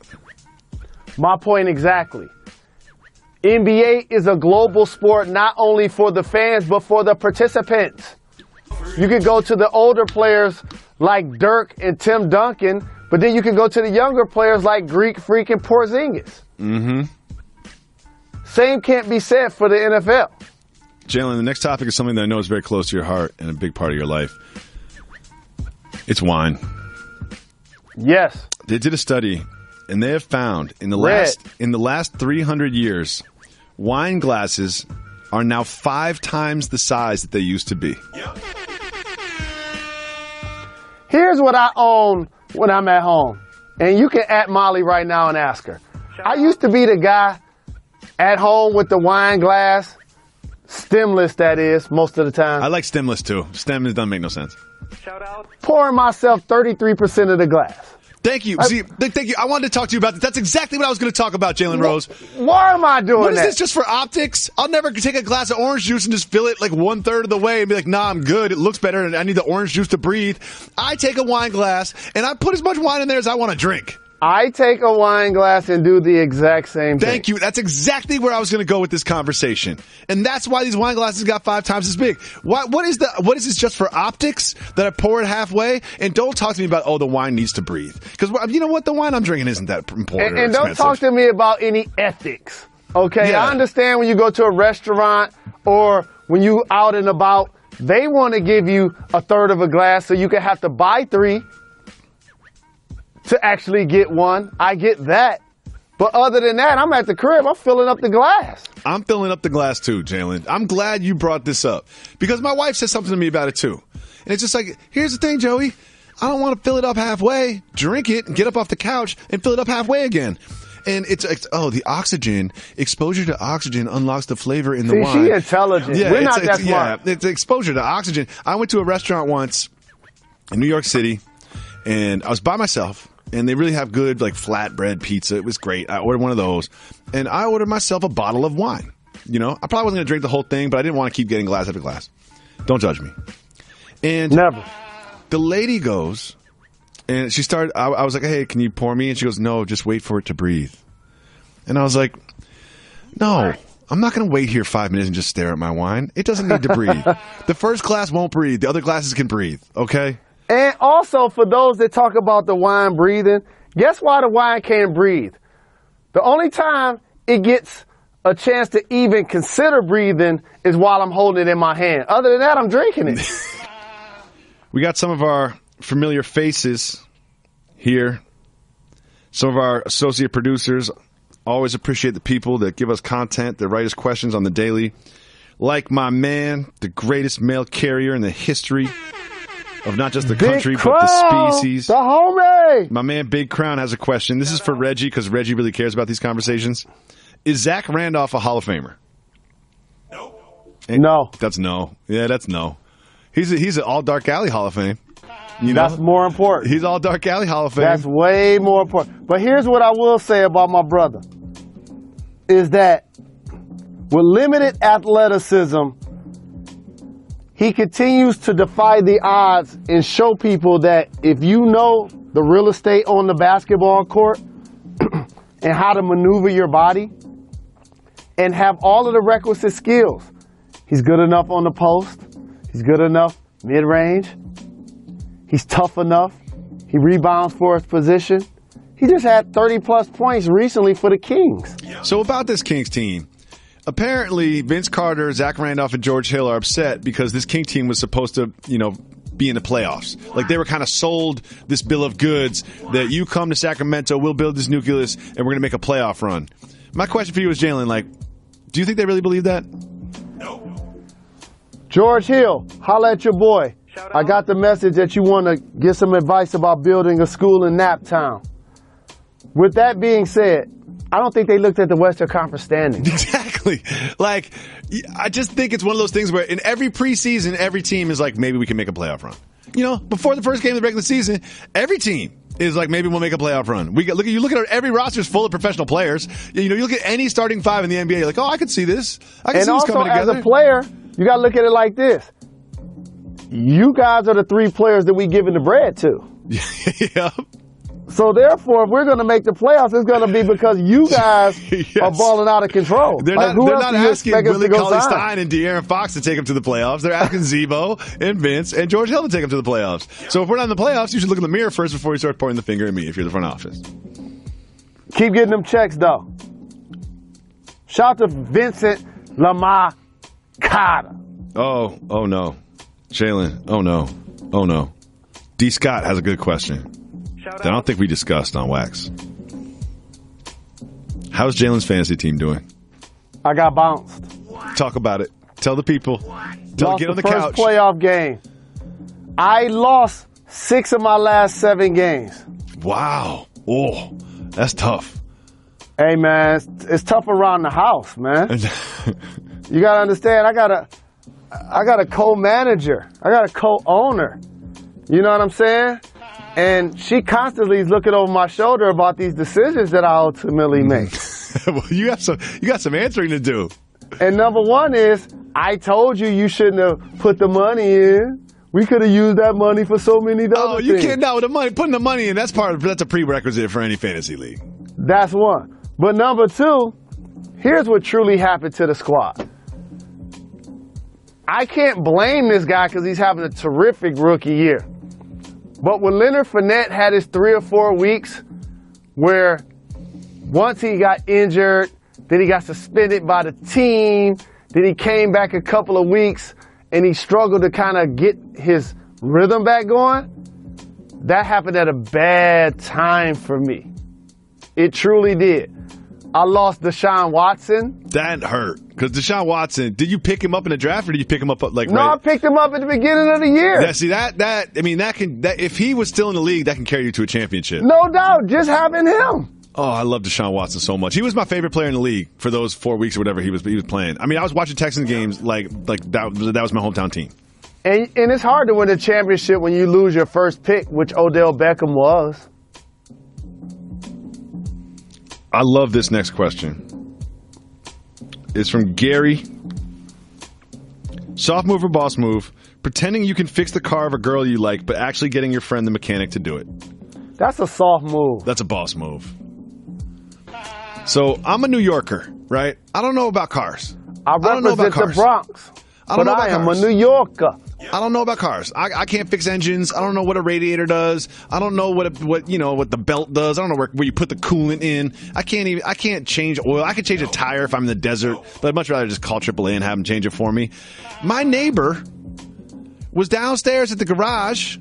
My point exactly. NBA is a global sport not only for the fans, but for the participants. You could go to the older players like Dirk and Tim Duncan, but then you can go to the younger players like Greek freaking Porzingis. Mm-hmm. Same can't be said for the NFL. Jalen, the next topic is something that I know is very close to your heart and a big part of your life. It's wine. Yes. They did a study, and they have found in the last 300 years, wine glasses are now 5 times the size that they used to be. Here's what I own when I'm at home. And you can at Molly right now and ask her. I used to be the guy at home with the wine glass, stemless that is, most of the time. I like stemless too. Stemless doesn't make no sense. Shout out. Pouring myself 33% of the glass. Thank you. Thank you. I wanted to talk to you about that. That's exactly what I was going to talk about, Jalen Rose. Why am I doing that? What is this, just for optics? I'll never take a glass of orange juice and just fill it like 1/3 of the way and be like, nah, I'm good. It looks better and I need the orange juice to breathe. I take a wine glass and I put as much wine in there as I want to drink. I take a wine glass and do the exact same thing. Thank you. That's exactly where I was going to go with this conversation. And that's why these wine glasses got 5 times as big. What is this, just for optics that I pour it halfway? And don't talk to me about, the wine needs to breathe. Because you know what? The wine I'm drinking isn't that important. And don't talk to me about any ethics. Okay? Yeah. I understand when you go to a restaurant or when you out and about, they want to give you 1/3 of a glass so you can have to buy 3 to actually get 1. I get that. But other than that, I'm at the crib. I'm filling up the glass. I'm filling up the glass too, Jalen. I'm glad you brought this up because my wife said something to me about it too. And it's just like, here's the thing, Joey. I don't want to fill it up halfway, drink it, and get up off the couch and fill it up halfway again. And it's the oxygen, exposure to oxygen unlocks the flavor in the wine. She's intelligent. Yeah, we're not that smart. Yeah, it's exposure to oxygen. I went to a restaurant once in New York City, and I was by myself. And they really have good, like, flatbread pizza. It was great. I ordered one of those. And I ordered myself a bottle of wine. You know, I probably wasn't going to drink the whole thing, but I didn't want to keep getting glass after glass. Don't judge me. And never. The lady goes, and she started, I was like, hey, can you pour me? And she goes, no, just wait for it to breathe. And I was like, no, I'm not going to wait here 5 minutes and just stare at my wine. It doesn't need to breathe. The first glass won't breathe. The other glasses can breathe, okay? And also, for those that talk about the wine breathing, guess why the wine can't breathe? The only time it gets a chance to even consider breathing is while I'm holding it in my hand. Other than that, I'm drinking it. We got some of our familiar faces here. Some of our associate producers. Always appreciate the people that give us content, that write us questions on the daily. Like my man, the greatest mail carrier in the history of not just the country, but the species. The homie! My man Big Crown has a question. This is for Reggie, because Reggie really cares about these conversations. Is Zach Randolph a Hall of Famer? No. That's no. Yeah, that's no. He's an All Dark Alley Hall of Fame. You know? That's more important. He's All Dark Alley Hall of Fame. That's way more important. But here's what I will say about my brother, is that with limited athleticism, he continues to defy the odds and show people that if you know the real estate on the basketball court and how to maneuver your body and have all of the requisite skills, he's good enough on the post, he's good enough mid-range, he's tough enough, he rebounds for his position. He just had 30-plus points recently for the Kings. So about this Kings team, apparently, Vince Carter, Zach Randolph, and George Hill are upset because this King team was supposed to, be in the playoffs. Like, they were kind of sold this bill of goods that you come to Sacramento, we'll build this nucleus, and we're going to make a playoff run. My question for you is, Jalen, do you think they really believe that? No. George Hill, holla at your boy. I got the message that you want to get some advice about building a school in Naptown. With that being said, I don't think they looked at the Western Conference standings. Exactly. I just think it's one of those things where in every preseason, every team is like, maybe we can make a playoff run. Before the first game of the regular season, every team is like, maybe we'll make a playoff run. You look at every roster is full of professional players. You look at any starting 5 in the NBA, you're like, I could see this. I can see this coming together. And also, as a player, you got to look at it like this. You guys are the 3 players that we giving the bread to. Yep. So therefore, if we're going to make the playoffs, it's going to be because you guys are balling out of control. They're not asking Willie Cauley-Stein and De'Aaron Fox to take them to the playoffs. They're asking Zebo and Vince and George Hill to take them to the playoffs. So if we're not in the playoffs, you should look in the mirror first before you start pointing the finger at me if you're the front office. Keep getting them checks, though. Shout out to Vincent Lamar Carter. Oh no. Jalen, oh no. D. Scott has a good question that I don't think we discussed on Wax. How's Jalen's fantasy team doing? I got bounced. Talk about it. Tell the people. Get on the couch. First playoff game. I lost 6 of my last 7 games. Wow. Oh, that's tough. Hey, man, it's tough around the house, man. You got to understand, I got a co-manager. I got a co-owner. You know what I'm saying? And she constantly is looking over my shoulder about these decisions that I ultimately make. Well, you got some answering to do. And number one is, I told you shouldn't have put the money in. We could have used that money for so many other things. Oh, you can't. No, putting the money in, that's a prerequisite for any fantasy league. That's one. But number two, here's what truly happened to the squad. I can't blame this guy because he's having a terrific rookie year. But when Leonard Fournette had his 3 or 4 weeks where once he got injured, then he got suspended by the team, then he came back a couple of weeks and he struggled to kind of get his rhythm back going, that happened at a bad time for me. It truly did. I lost Deshaun Watson. That hurt. Because Deshaun Watson, did you pick him up in the draft or did you pick him up like No, I picked him up at the beginning of the year. Yeah, see that if he was still in the league, that can carry you to a championship. No doubt, just having him. Oh, I love Deshaun Watson so much. He was my favorite player in the league for those 4 weeks or whatever he was playing. I mean, I was watching Texans games like that was my hometown team. And it's hard to win a championship when you lose your first pick, which Odell Beckham was. I love this next question. It's from Gary. Soft move or boss move? Pretending you can fix the car of a girl you like, but actually getting your friend the mechanic to do it. That's a soft move. That's a boss move. So I'm a New Yorker, right? I don't know about cars. I represent the Bronx. But I am a New Yorker. I don't know about cars. I can't fix engines. I don't know what a radiator does. I don't know what the belt does. I don't know where you put the coolant in. I can't change oil. I can change a tire if I'm in the desert, but I'd much rather just call AAA and have them change it for me. My neighbor was downstairs at the garage.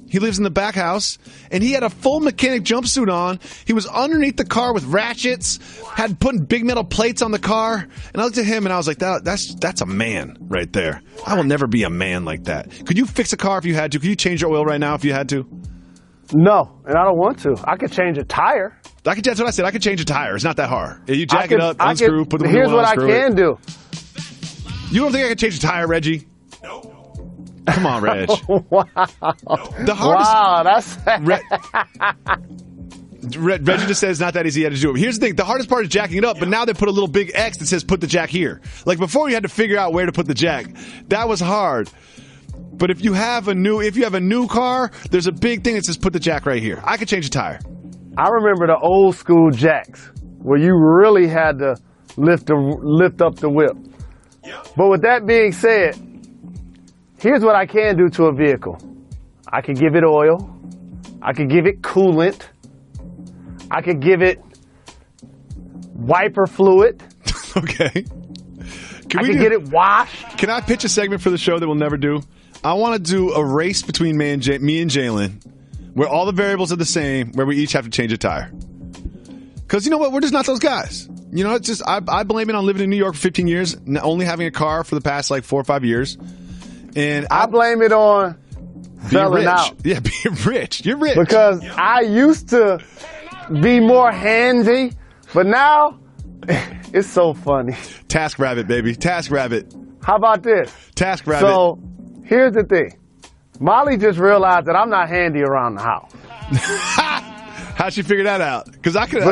He lives in the back house, and he had a full mechanic jumpsuit on. He was underneath the car with ratchets, had putting big metal plates on the car. And I looked at him, and I was like, that's a man right there. I will never be a man like that. Could you fix a car if you had to? Could you change your oil right now if you had to? No, and I don't want to. I could change a tire. That's what I said. I could change a tire. It's not that hard. You jack it up, unscrew, put the wheel on, Here's what I can do. You don't think I could change a tire, Reggie? No. Come on, Reg. Wow. The hardest. Wow, that's. Reggie just said it's not that easy to do it. Here's the thing: the hardest part is jacking it up. But now they put a little big X that says "put the jack here." Like before, you had to figure out where to put the jack. That was hard. But if you have a new car, there's a big thing that says "put the jack right here." I could change a tire. I remember the old school jacks where you really had to lift up the whip. But with that being said, here's what I can do to a vehicle. I can give it oil. I can give it coolant. I could give it wiper fluid. Okay. I can get it washed. Can I pitch a segment for the show that we'll never do? I want to do a race between me and Jalen where all the variables are the same, where we each have to change a tire. Because you know what? We're just not those guys. You know, it's just I blame it on living in New York for 15 years, only having a car for the past 4 or 5 years. And I blame it on selling out. Yeah, being rich. You're rich. Because I used to be more handy, but now it's so funny. Task Rabbit, baby. Task Rabbit. How about this? Task Rabbit. So here's the thing. Molly just realized that I'm not handy around the house. How'd she figure that out? Because I could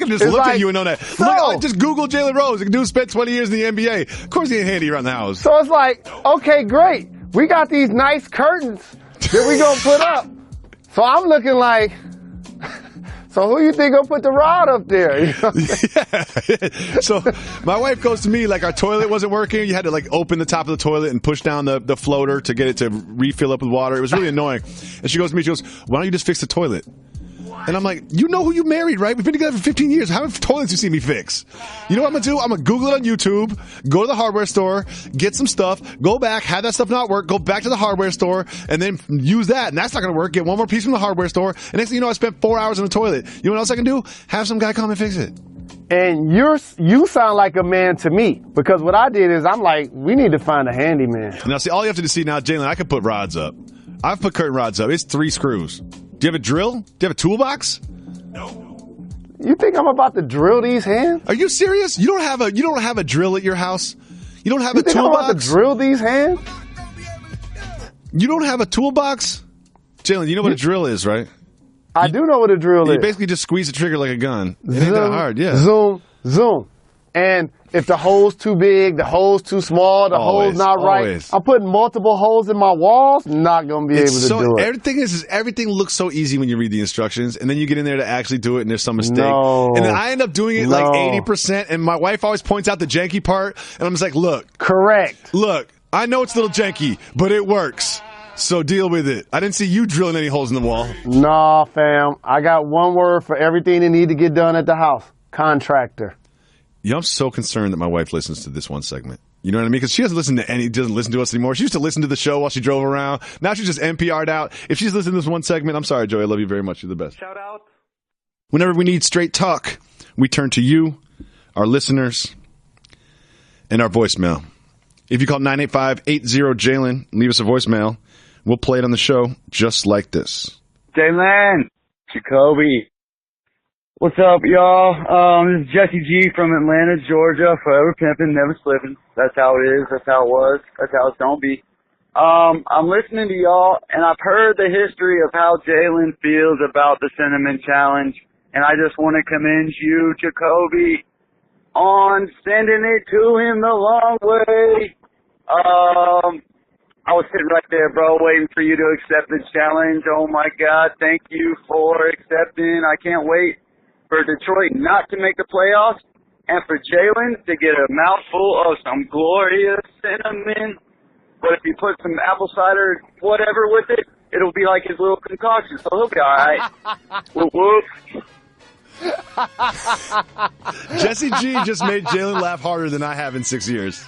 just look at you and know that. Look, just Google Jalen Rose. The dude spent 20 years in the NBA. Of course he ain't handy around the house. So it's like, okay, great. We got these nice curtains that we gonna put up. So I'm looking like, So who you think gonna put the rod up there? You know? Yeah. So my wife goes to me like our toilet wasn't working. You had to like open the top of the toilet and push down the floater to get it to refill up with water. It was really annoying. And she goes to me, she goes, why don't you just fix the toilet? And I'm like, you know who you married, right? We've been together for 15 years. How many toilets you see me fix? You know what I'm going to do? I'm going to Google it on YouTube, go to the hardware store, get some stuff, go back, have that stuff not work, go back to the hardware store, and then use that. And that's not going to work. Get one more piece from the hardware store. And next thing you know, I spent 4 hours in the toilet. You know what else I can do? Have some guy come and fix it. And you sound like a man to me, because what I did is I'm like, we need to find a handyman. Now, see, all you have to see now, Jalen, I can put rods up. I've put curtain rods up. It's 3 screws. Do you have a drill? Do you have a toolbox? No. You think I'm about to drill these hands? Are you serious? You don't have a drill at your house? You don't have a toolbox? I'm about to drill these hands? You don't have a toolbox? Jalen, you know what a drill is, right? I do know what a drill is. You basically just squeeze the trigger like a gun. It ain't that hard, yeah. Zoom. And if the hole's too big, the hole's too small, the hole's not right, I'm putting multiple holes in my walls, not going to be able to do it. Everything looks so easy when you read the instructions, and then you get in there to actually do it, and there's some mistake. No. And then I end up doing it like 80%, and my wife always points out the janky part, and I'm just like, look. Correct. Look, I know it's a little janky, but it works. So deal with it. I didn't see you drilling any holes in the wall. Nah, fam. I got one word for everything that need to get done at the house. Contractor. You know, I'm so concerned that my wife listens to this one segment. You know what I mean? Because she doesn't listen to us anymore. She used to listen to the show while she drove around. Now she's just NPR'd out. If she's listening to this one segment, I'm sorry, Joey. I love you very much. You're the best. Shout out. Whenever we need straight talk, we turn to you, our listeners, and our voicemail. If you call 985-80-JALEN, leave us a voicemail. We'll play it on the show just like this. Jalen Jacoby. What's up, y'all? This is Jesse G from Atlanta, Georgia. Forever pimping, never slipping. That's how it is. That's how it was. That's how it's gonna be. I'm listening to y'all, and I've heard the history of how Jalen feels about the Cinnamon Challenge, and I just want to commend you, Jacoby, on sending it to him the long way. I was sitting right there, bro, waiting for you to accept the challenge. Oh, my God. Thank you for accepting. I can't wait for Detroit not to make the playoffs and for Jalen to get a mouthful of some glorious cinnamon. But if you put some apple cider whatever with it, it'll be like his little concoction. So he'll be all right. Whoop, whoop. Jesse G just made Jalen laugh harder than I have in 6 years.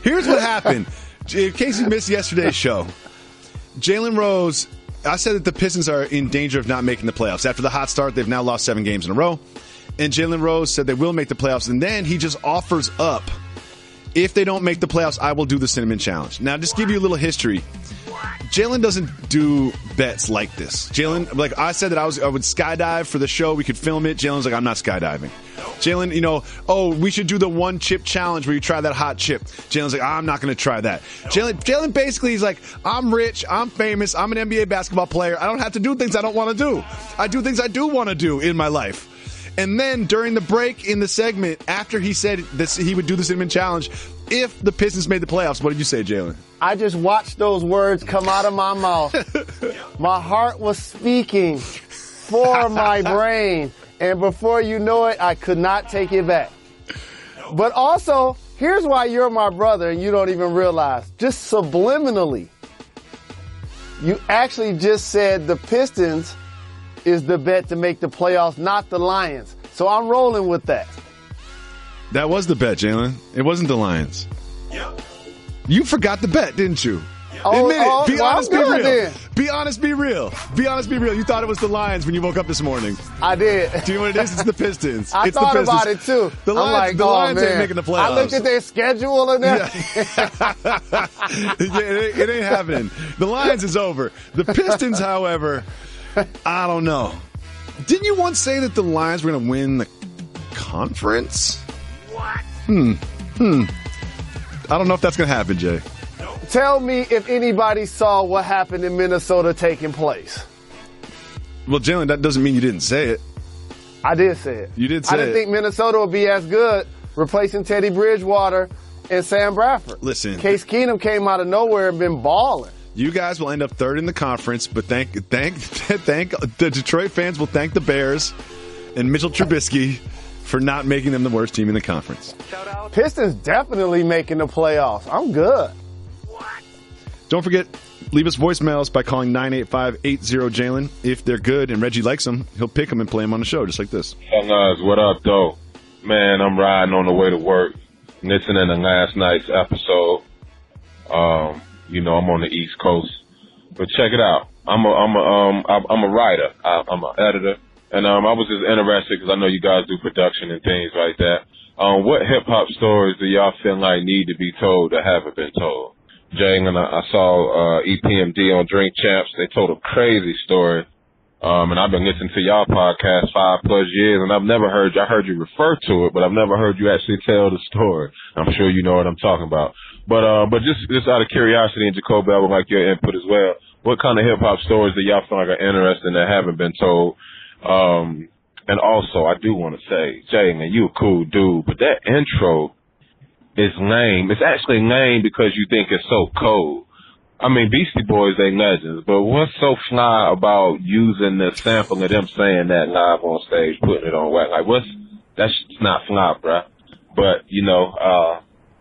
Here's what happened. In case you missed yesterday's show, Jalen Rose, I said that the Pistons are in danger of not making the playoffs. After the hot start, they've now lost 7 games in a row. And Jalen Rose said they will make the playoffs. And then he just offers up, if they don't make the playoffs, I will do the Cinnamon Challenge. Now, just give you a little history. Jalen doesn't do bets like this. Jalen, like I said that I would skydive for the show. We could film it. Jalen's like, I'm not skydiving. Jalen, we should do the 1 chip challenge where you try that hot chip. Jalen's like, I'm not going to try that. Jalen basically is like, I'm rich, I'm famous, I'm an NBA basketball player. I don't have to do things I don't want to do. I do things I do want to do in my life. And then during the break in the segment, after he said this, he would do the Cinnamon Challenge, if the Pistons made the playoffs, what did you say, Jalen? I just watched those words come out of my mouth. My heart was speaking for my brain. And before you know it, I could not take it back. But also, here's why you're my brother and you don't even realize. Just subliminally, you actually just said the Pistons is the bet to make the playoffs, not the Lions. So I'm rolling with that. That was the bet, Jalen. It wasn't the Lions. Yep. You forgot the bet, didn't you? Admit it. Be honest, be real. Then. Be honest, be real. Be honest, be real. You thought it was the Lions when you woke up this morning. I did. Do you know what it is? It's the Pistons. I thought about it, too. The Lions ain't making the playoffs. I looked at their schedule and everything. It ain't happening. The Lions is over. The Pistons, however, I don't know. Didn't you once say that the Lions were going to win the conference? What? I don't know if that's going to happen, Jay. Tell me if anybody saw what happened in Minnesota taking place. Well, Jalen, that doesn't mean you didn't say it. I did say it. You did say it. I didn't think Minnesota would be as good replacing Teddy Bridgewater and Sam Bradford. Listen. Case Keenum came out of nowhere and been balling. You guys will end up third in the conference, but thank the Detroit fans will thank the Bears and Mitchell Trubisky for not making them the worst team in the conference. Pistons definitely making the playoffs. I'm good. Don't forget, leave us voicemails by calling 985-80-JALEN. If they're good and Reggie likes them, he'll pick them and play them on the show, just like this. Fellas, what up, though? Man, I'm riding on the way to work, listening to last night's episode. I'm on the East Coast, but check it out. I'm a writer. I'm an editor, and I was just interested because I know you guys do production and things like that. What hip hop stories do y'all feel like need to be told that haven't been told? Jalen, I saw EPMD on Drink Champs. They told a crazy story. And I've been listening to y'all podcast 5+ years, and I've never heard I heard you refer to it, but I've never heard you actually tell the story. I'm sure you know what I'm talking about. But just out of curiosity, and Jacoby, I would like your input as well. What kind of hip hop stories do y'all feel like are interesting that haven't been told? And also, I do want to say, Jalen, you a cool dude, but that intro is lame. It's actually lame because you think it's so cold. I mean, Beastie Boys, they legends, but what's so fly about using the sample of them saying that live on stage, putting it on wax? Like, that's not fly, bruh. But,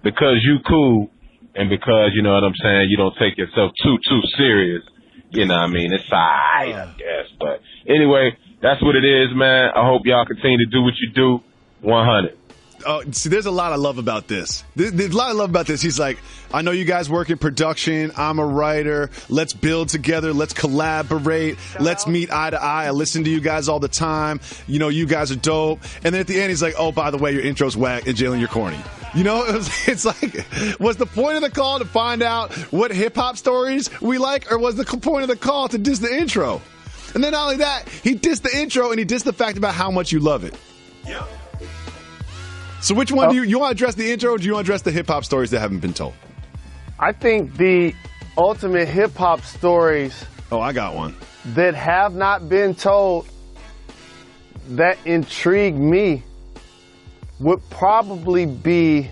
because you cool, and because, you know what I'm saying, you don't take yourself too serious, you know what I mean? It's alright, I guess. But anyway, that's what it is, man. I hope y'all continue to do what you do. 100. Oh, see, there's a lot I love about this. There's a lot I love about this. He's like, I know you guys work in production. I'm a writer. Let's build together. Let's collaborate. Let's meet eye to eye. I listen to you guys all the time. You know, you guys are dope. And then at the end, he's like, oh, by the way, your intro's whack, and Jalen, you're corny. You know, it's like, was the point of the call to find out what hip-hop stories we like, or was the point of the call to diss the intro? And then not only that, he dissed the intro, and he dissed the fact about how much you love it. Yep. So which one do you want to address, the intro, or do you want to address the hip-hop stories that haven't been told? I think the ultimate hip-hop stories... Oh, I got one. ...that have not been told that intrigue me would probably be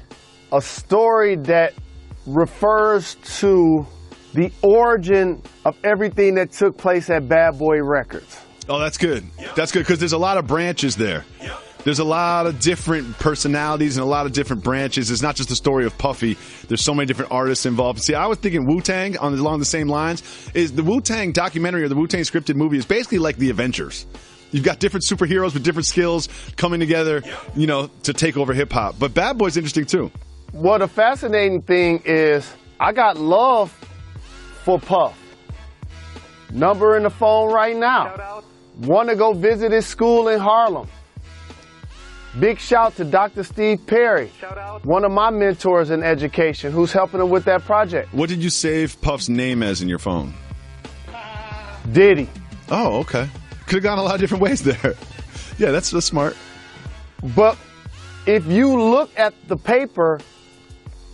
a story that refers to the origin of everything that took place at Bad Boy Records. Oh, that's good. That's good, because there's a lot of branches there. There's a lot of different personalities and a lot of different branches. It's not just the story of Puffy. There's so many different artists involved. See, I was thinking Wu-Tang along the same lines. Is the Wu-Tang documentary or the Wu-Tang scripted movie is basically like the Avengers. You've got different superheroes with different skills coming together, you know, to take over hip-hop. But Bad Boy's interesting, too. Well, the fascinating thing is I got love for Puff. Number in the phone right now. Want to go visit his school in Harlem. Big shout to Dr. Steve Perry, one of my mentors in education, who's helping him with that project. What did you save Puff's name as in your phone? Diddy. Oh, okay. Could have gone a lot of different ways there. Yeah, that's smart. But if you look at the paper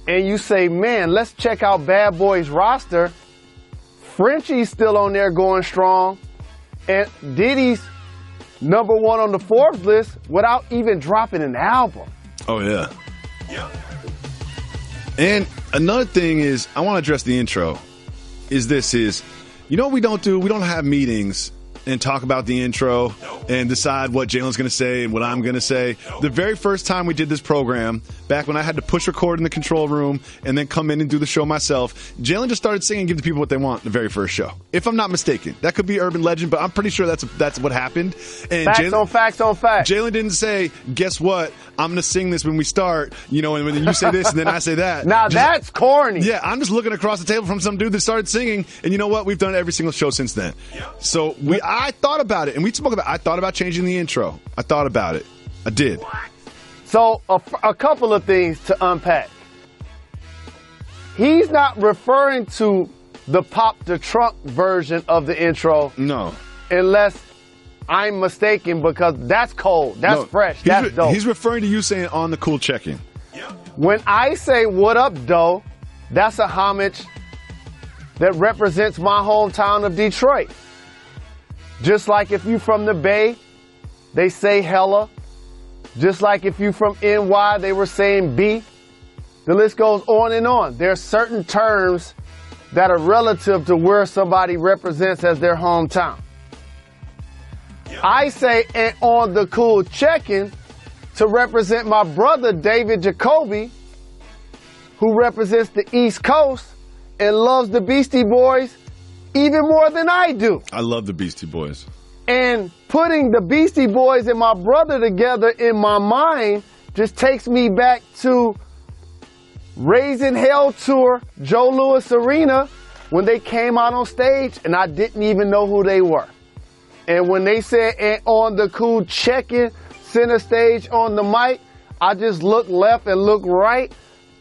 and you say, man, let's check out Bad Boy's roster, Frenchie's still on there going strong, and Diddy's number one on the Forbes list without even dropping an album. Oh, yeah. And another thing is, I want to address the intro, is, you know what we don't do? We don't have meetings and talk about the intro and decide what Jalen's going to say and what I'm going to say. The very first time we did this program, back when I had to push record in the control room and then come in and do the show myself, Jalen just started singing and give the people what they want in the very first show. If I'm not mistaken. That could be urban legend, but I'm pretty sure that's what happened. And facts on facts on facts. Jalen didn't say, guess what? I'm going to sing this when we start, you know, and when you say this and then I say that. Now that's corny. Yeah, I'm just looking across the table from some dude that started singing, and you know what? We've done it every single show since then. So I thought about it, and we spoke about I thought about changing the intro. I thought about it. I did. So a couple of things to unpack. He's not referring to the Pop the Trunk version of the intro. No. Unless I'm mistaken, because that's cold. That's fresh. That's dope. He's referring to you saying on the cool check-in. When I say what up, doe, that's a homage that represents my hometown of Detroit. Just like if you from the Bay, they say hella. Just like if you from NY, they were saying B. The list goes on and on. There are certain terms that are relative to where somebody represents as their hometown. I say, and on the cool check-in to represent my brother, David Jacoby, who represents the East Coast and loves the Beastie Boys even more than I do. I love the Beastie Boys. And putting the Beastie Boys and my brother together in my mind just takes me back to Raising Hell Tour, Joe Louis Arena, when they came out on stage and I didn't even know who they were. And when they said, and on the cool check-in, center stage on the mic, I just looked left and looked right.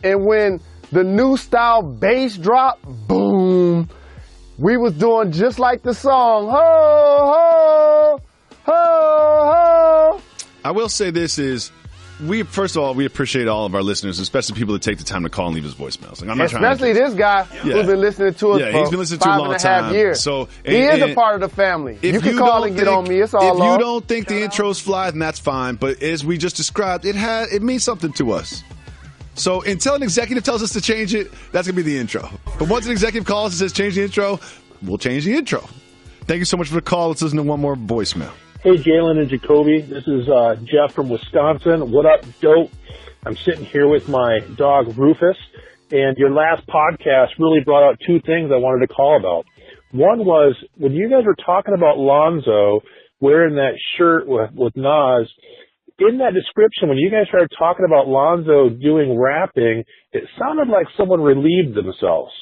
And when the new style bass dropped, boom, we was doing just like the song, ho, ho, ho, ho. I will say this is, first of all, we appreciate all of our listeners, especially people that take the time to call and leave us voicemails. Like, I'm not especially this guy who's been listening to us for he's been listening to 5.5 years. So he is a part of the family. You can call and get on me. It's all love. If you don't think the intro's fly, then that's fine. But as we just described, it means something to us. So until an executive tells us to change it, that's going to be the intro. But once an executive calls and says change the intro, we'll change the intro. Thank you so much for the call. Let's listen to one more voicemail. Hey, Jalen and Jacoby. This is Jeff from Wisconsin. What up, dope? I'm sitting here with my dog, Rufus, and your last podcast really brought out two things I wanted to call about. One was, when you guys were talking about Lonzo wearing that shirt with Nas, in that description, when you guys started talking about Lonzo doing rapping, it sounded like someone relieved themselves.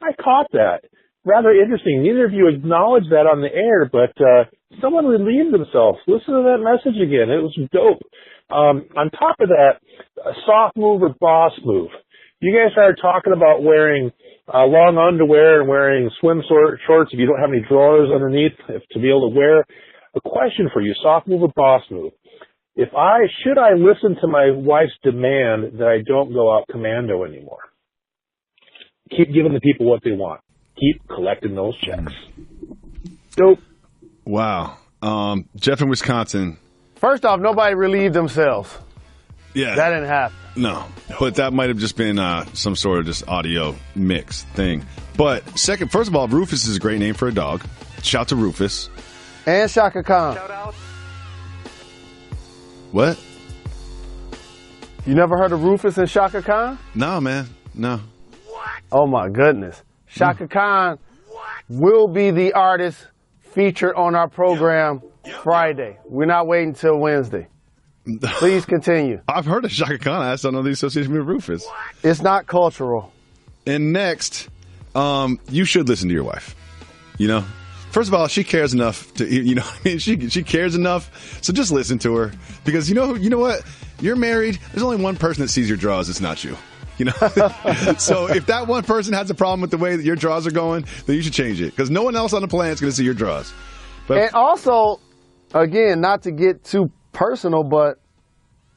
I caught that. Rather interesting. Neither of you acknowledged that on the air, but someone relieved themselves. Listen to that message again. It was dope. On top of that, a soft move or boss move. You guys started talking about wearing long underwear and wearing swim shorts if you don't have any drawers underneath to be able to wear. A question for you, soft move or boss move. Should I listen to my wife's demand that I don't go out commando anymore? Keep giving the people what they want. Keep collecting those checks. Dope. Wow. Jeff in Wisconsin. First off, nobody relieved themselves. Yeah. That didn't happen. No. But that might have just been some sort of just audio mix thing. But second, first of all, Rufus is a great name for a dog. Shout to Rufus. And Shaka Khan. Shout out. What? You never heard of Rufus and Shaka Khan? No, man. No. Oh, my goodness. Shaka Khan will be the artist featured on our program Friday. We're not waiting till Wednesday. Please continue. I've heard of Shaka Khan. I just don't know the association with Rufus. It's not cultural. And next, you should listen to your wife. You know? First of all, she cares enough to, you know, I mean, she cares enough. So just listen to her, because you know what? You're married. There's only one person that sees your draws. It's not you. You know, so if that one person has a problem with the way that your draws are going, then you should change it, because no one else on the planet is going to see your draws. But, and also, again, not to get too personal, but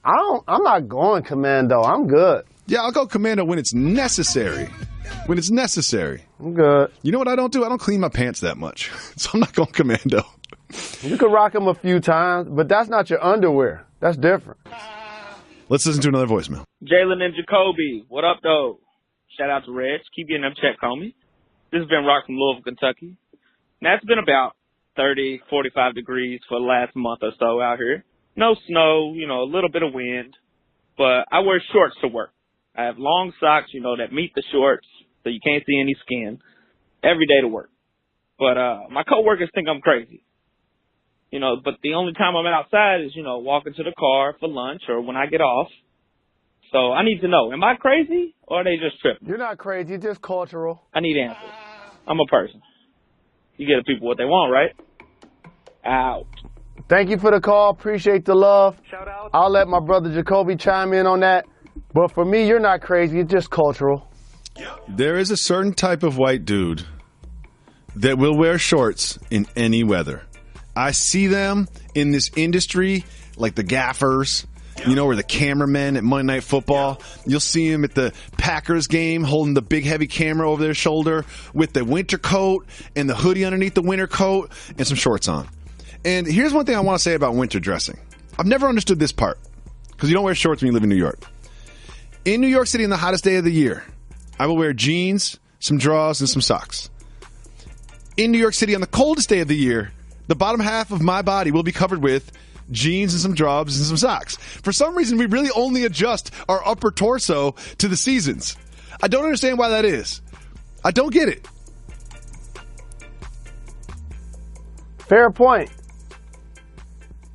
I'm not going commando. I'm good. Yeah, I'll go commando when it's necessary. When it's necessary. I'm good. You know what I don't do? I don't clean my pants that much, so I'm not going commando. You can rock them a few times, but that's not your underwear. That's different. Let's listen to another voicemail. Jalen and Jacoby, what up, though? Shout out to Reg. Keep getting them check, homie. This is Ben Rock from Louisville, Kentucky. Now, it's been about 30, 45 degrees for the last month or so out here. No snow, you know, a little bit of wind, but I wear shorts to work. I have long socks, you know, that meet the shorts, so you can't see any skin, every day to work. But my coworkers think I'm crazy. You know, but the only time I'm outside is, you know, walking to the car for lunch or when I get off. So I need to know, am I crazy or are they just tripping? You're not crazy, you're just cultural. I need answers. I'm a person. You give the people what they want, right? Out. Thank you for the call. Appreciate the love. Shout out. I'll let my brother Jacoby chime in on that. But for me, you're not crazy. You're just cultural. There is a certain type of white dude that will wear shorts in any weather. I see them in this industry, like the gaffers, you know, or the cameramen at Monday Night Football. You'll see them at the Packers game holding the big heavy camera over their shoulder with the winter coat and the hoodie underneath the winter coat and some shorts on. And here's one thing I want to say about winter dressing. I've never understood this part, because you don't wear shorts when you live in New York. In New York City, on the hottest day of the year, I will wear jeans, some drawers, and some socks. In New York City on the coldest day of the year, the bottom half of my body will be covered with jeans and some drawers and some socks. For some reason, we really only adjust our upper torso to the seasons. I don't understand why that is. I don't get it. Fair point.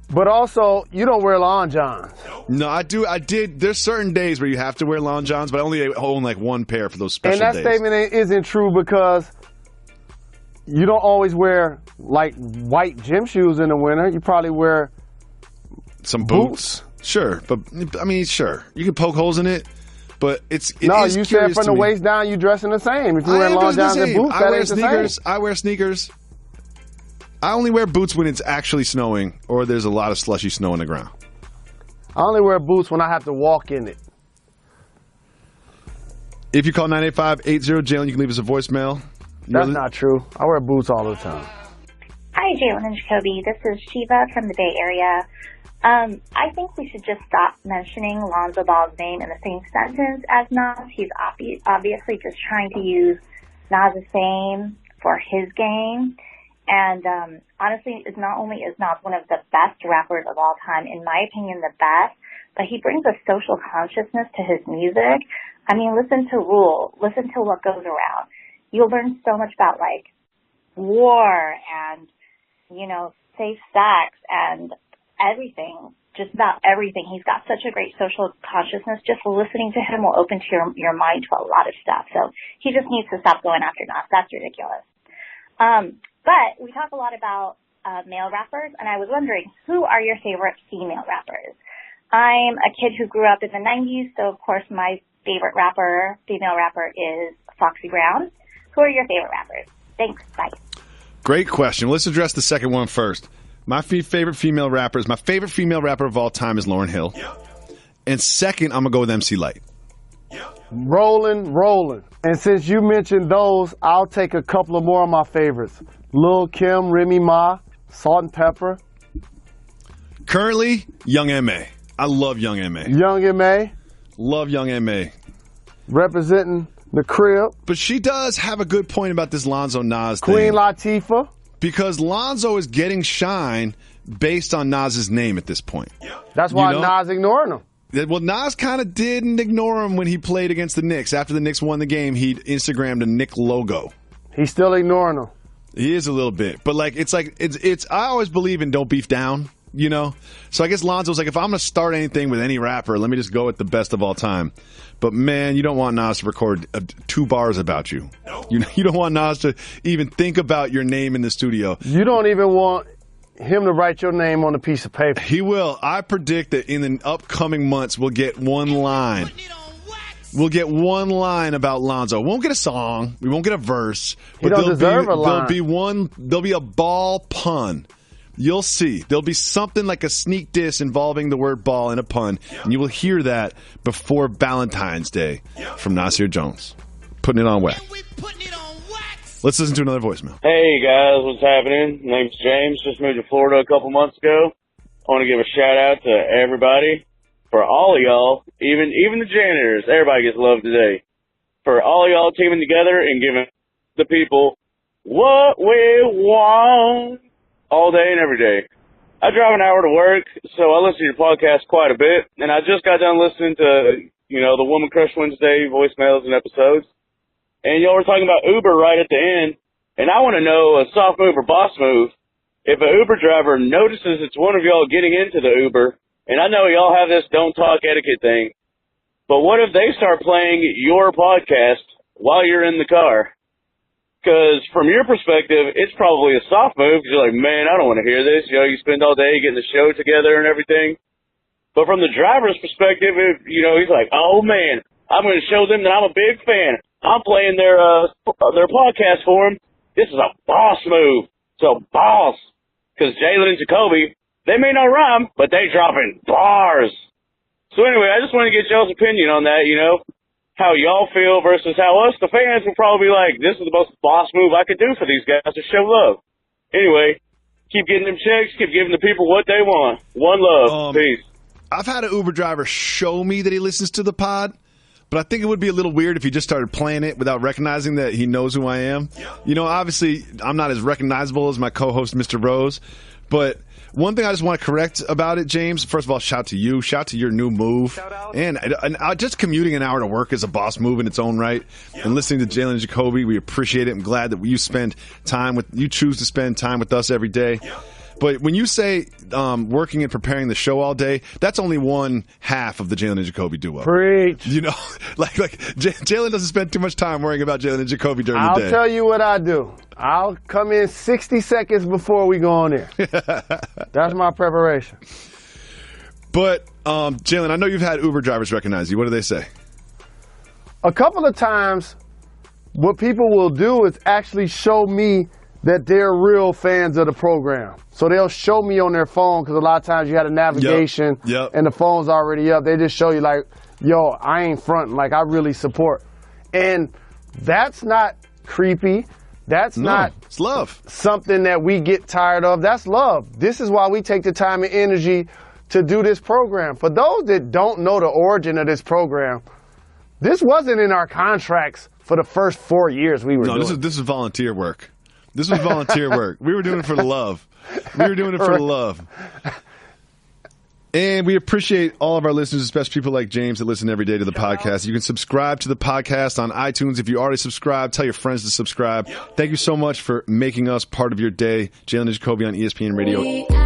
But also, you don't wear long johns. No, I do. I did. There's certain days where you have to wear long johns, but I only own like one pair for those special days. And that statement isn't true because you don't always wear like white gym shoes in the winter. You probably wear some boots. Sure, but I mean, sure, you can poke holes in it, but you said from the waist down, you dressing the same. If you wear long johns and boots, that ain't the same. I wear sneakers. I only wear boots when it's actually snowing or there's a lot of slushy snow on the ground. I only wear boots when I have to walk in it. If you call 985-80-JALEN, you can leave us a voicemail. That's not true. I wear boots all the time. Hi, Jalen and Jacoby. This is Shiva from the Bay Area. I think we should just stop mentioning Lonzo Ball's name in the same sentence as Nas. He's obviously just trying to use Nas' fame for his game. And honestly, not only is Nas one of the best rappers of all time, in my opinion, the best, but he brings a social consciousness to his music. I mean, listen to Rule. Listen to What Goes Around. You'll learn so much about, like, war and, safe sex and everything, just about everything. He's got such a great social consciousness. Just listening to him will open your mind to a lot of stuff. So he just needs to stop going after Nas. That's ridiculous. But we talk a lot about male rappers, and I was wondering, who are your favorite female rappers? I'm a kid who grew up in the 90s, so of course my favorite female rapper is Foxy Brown. Who are your favorite rappers? Thanks. Bye. Great question. Let's address the second one first. My favorite female rapper of all time is Lauryn Hill. Yep. And second, I'm going to go with MC Lyte. Yep. Rolling. And since you mentioned those, I'll take a couple of more of my favorites. Lil' Kim, Remy Ma, Salt and Pepper. Currently, Young M.A. I love Young M.A. Young M.A. Love Young M.A. Representing the crib. But she does have a good point about this Lonzo Nas thing. Queen Latifah. Because Lonzo is getting shine based on Nas's name at this point. That's why Nas ignoring him. Well, Nas kind of didn't ignore him when he played against the Knicks. After the Knicks won the game, he Instagrammed a Knick logo. He's still ignoring him. He is a little bit. But it's I always believe in don't beef down, So I guess Lonzo's like, if I'm going to start anything with any rapper, let me just go with the best of all time. But man, you don't want Nas to record 2 bars about you. No. You don't want Nas to even think about your name in the studio. You don't even want him to write your name on a piece of paper. He will. I predict that in the upcoming months, we'll get one line. We'll get one line about Lonzo. We won't get a song. We won't get a verse. He don't deserve a line. There'll be a ball pun. You'll see. There'll be something like a sneak diss involving the word ball and a pun, and you will hear that before Valentine's Day from Nasir Jones. Putting it on wax. Let's listen to another voicemail. Hey, guys. What's happening? Name's James. Just moved to Florida a couple months ago. I want to give a shout-out to everybody. For all of y'all, even the janitors, everybody gets love today. For all of y'all teaming together and giving the people what we want all day and every day. I drive an hour to work, so I listen to your podcast quite a bit, and I just got done listening to, the Woman Crush Wednesday voicemails and episodes, and y'all were talking about Uber right at the end, and I want to know a soft move or boss move. If an Uber driver notices it's one of y'all getting into the Uber, and I know y'all have this don't talk etiquette thing, but what if they start playing your podcast while you're in the car? Because from your perspective, it's probably a soft move because you're like, man, I don't want to hear this. You spend all day getting the show together and everything. But from the driver's perspective, he's like, oh, man, I'm going to show them that I'm a big fan. I'm playing their podcast for them. This is a boss move. So boss. Because Jalen and Jacoby, they may not rhyme, but they dropping bars. So anyway, I just want to get y'all's opinion on that, how y'all feel versus how us, the fans, will probably be like, this is the most boss move I could do for these guys to show love. Anyway, keep getting them checks, keep giving the people what they want. One love. Peace. I've had an Uber driver show me that he listens to the pod. But I think it would be a little weird if he just started playing it without recognizing that he knows who I am. You know, obviously, I'm not as recognizable as my co-host, Mr. Rose. But one thing I just want to correct about it, James, first of all, shout to you. Shout to your new move. And just commuting an hour to work is a boss move in its own right. And listening to Jalen Jacoby, we appreciate it. I'm glad that you choose to spend time with us every day. But when you say working and preparing the show all day, that's only one half of the Jalen and Jacoby duo. Preach. You know, like Jalen doesn't spend too much time worrying about Jalen and Jacoby during the day. I'll tell you what I do. I'll come in 60 seconds before we go on air. That's my preparation. But, Jalen, I know you've had Uber drivers recognize you. What do they say? A couple of times, what people will do is actually show me that they're real fans of the program. So they'll show me on their phone, because a lot of times you had a navigation and the phone's already up. They just show you like, yo, I ain't fronting, like I really support. And that's not creepy. That's not it's love. Something that we get tired of. That's love. This is why we take the time and energy to do this program. For those that don't know the origin of this program, this wasn't in our contracts for the first 4 years we were doing. No, this is volunteer work. This was volunteer work. We were doing it for the love. We were doing it for the love. And we appreciate all of our listeners, especially people like James that listen every day to the podcast. You can subscribe to the podcast on iTunes. If you already subscribed, tell your friends to subscribe. Thank you so much for making us part of your day. Jalen Jacoby on ESPN Radio.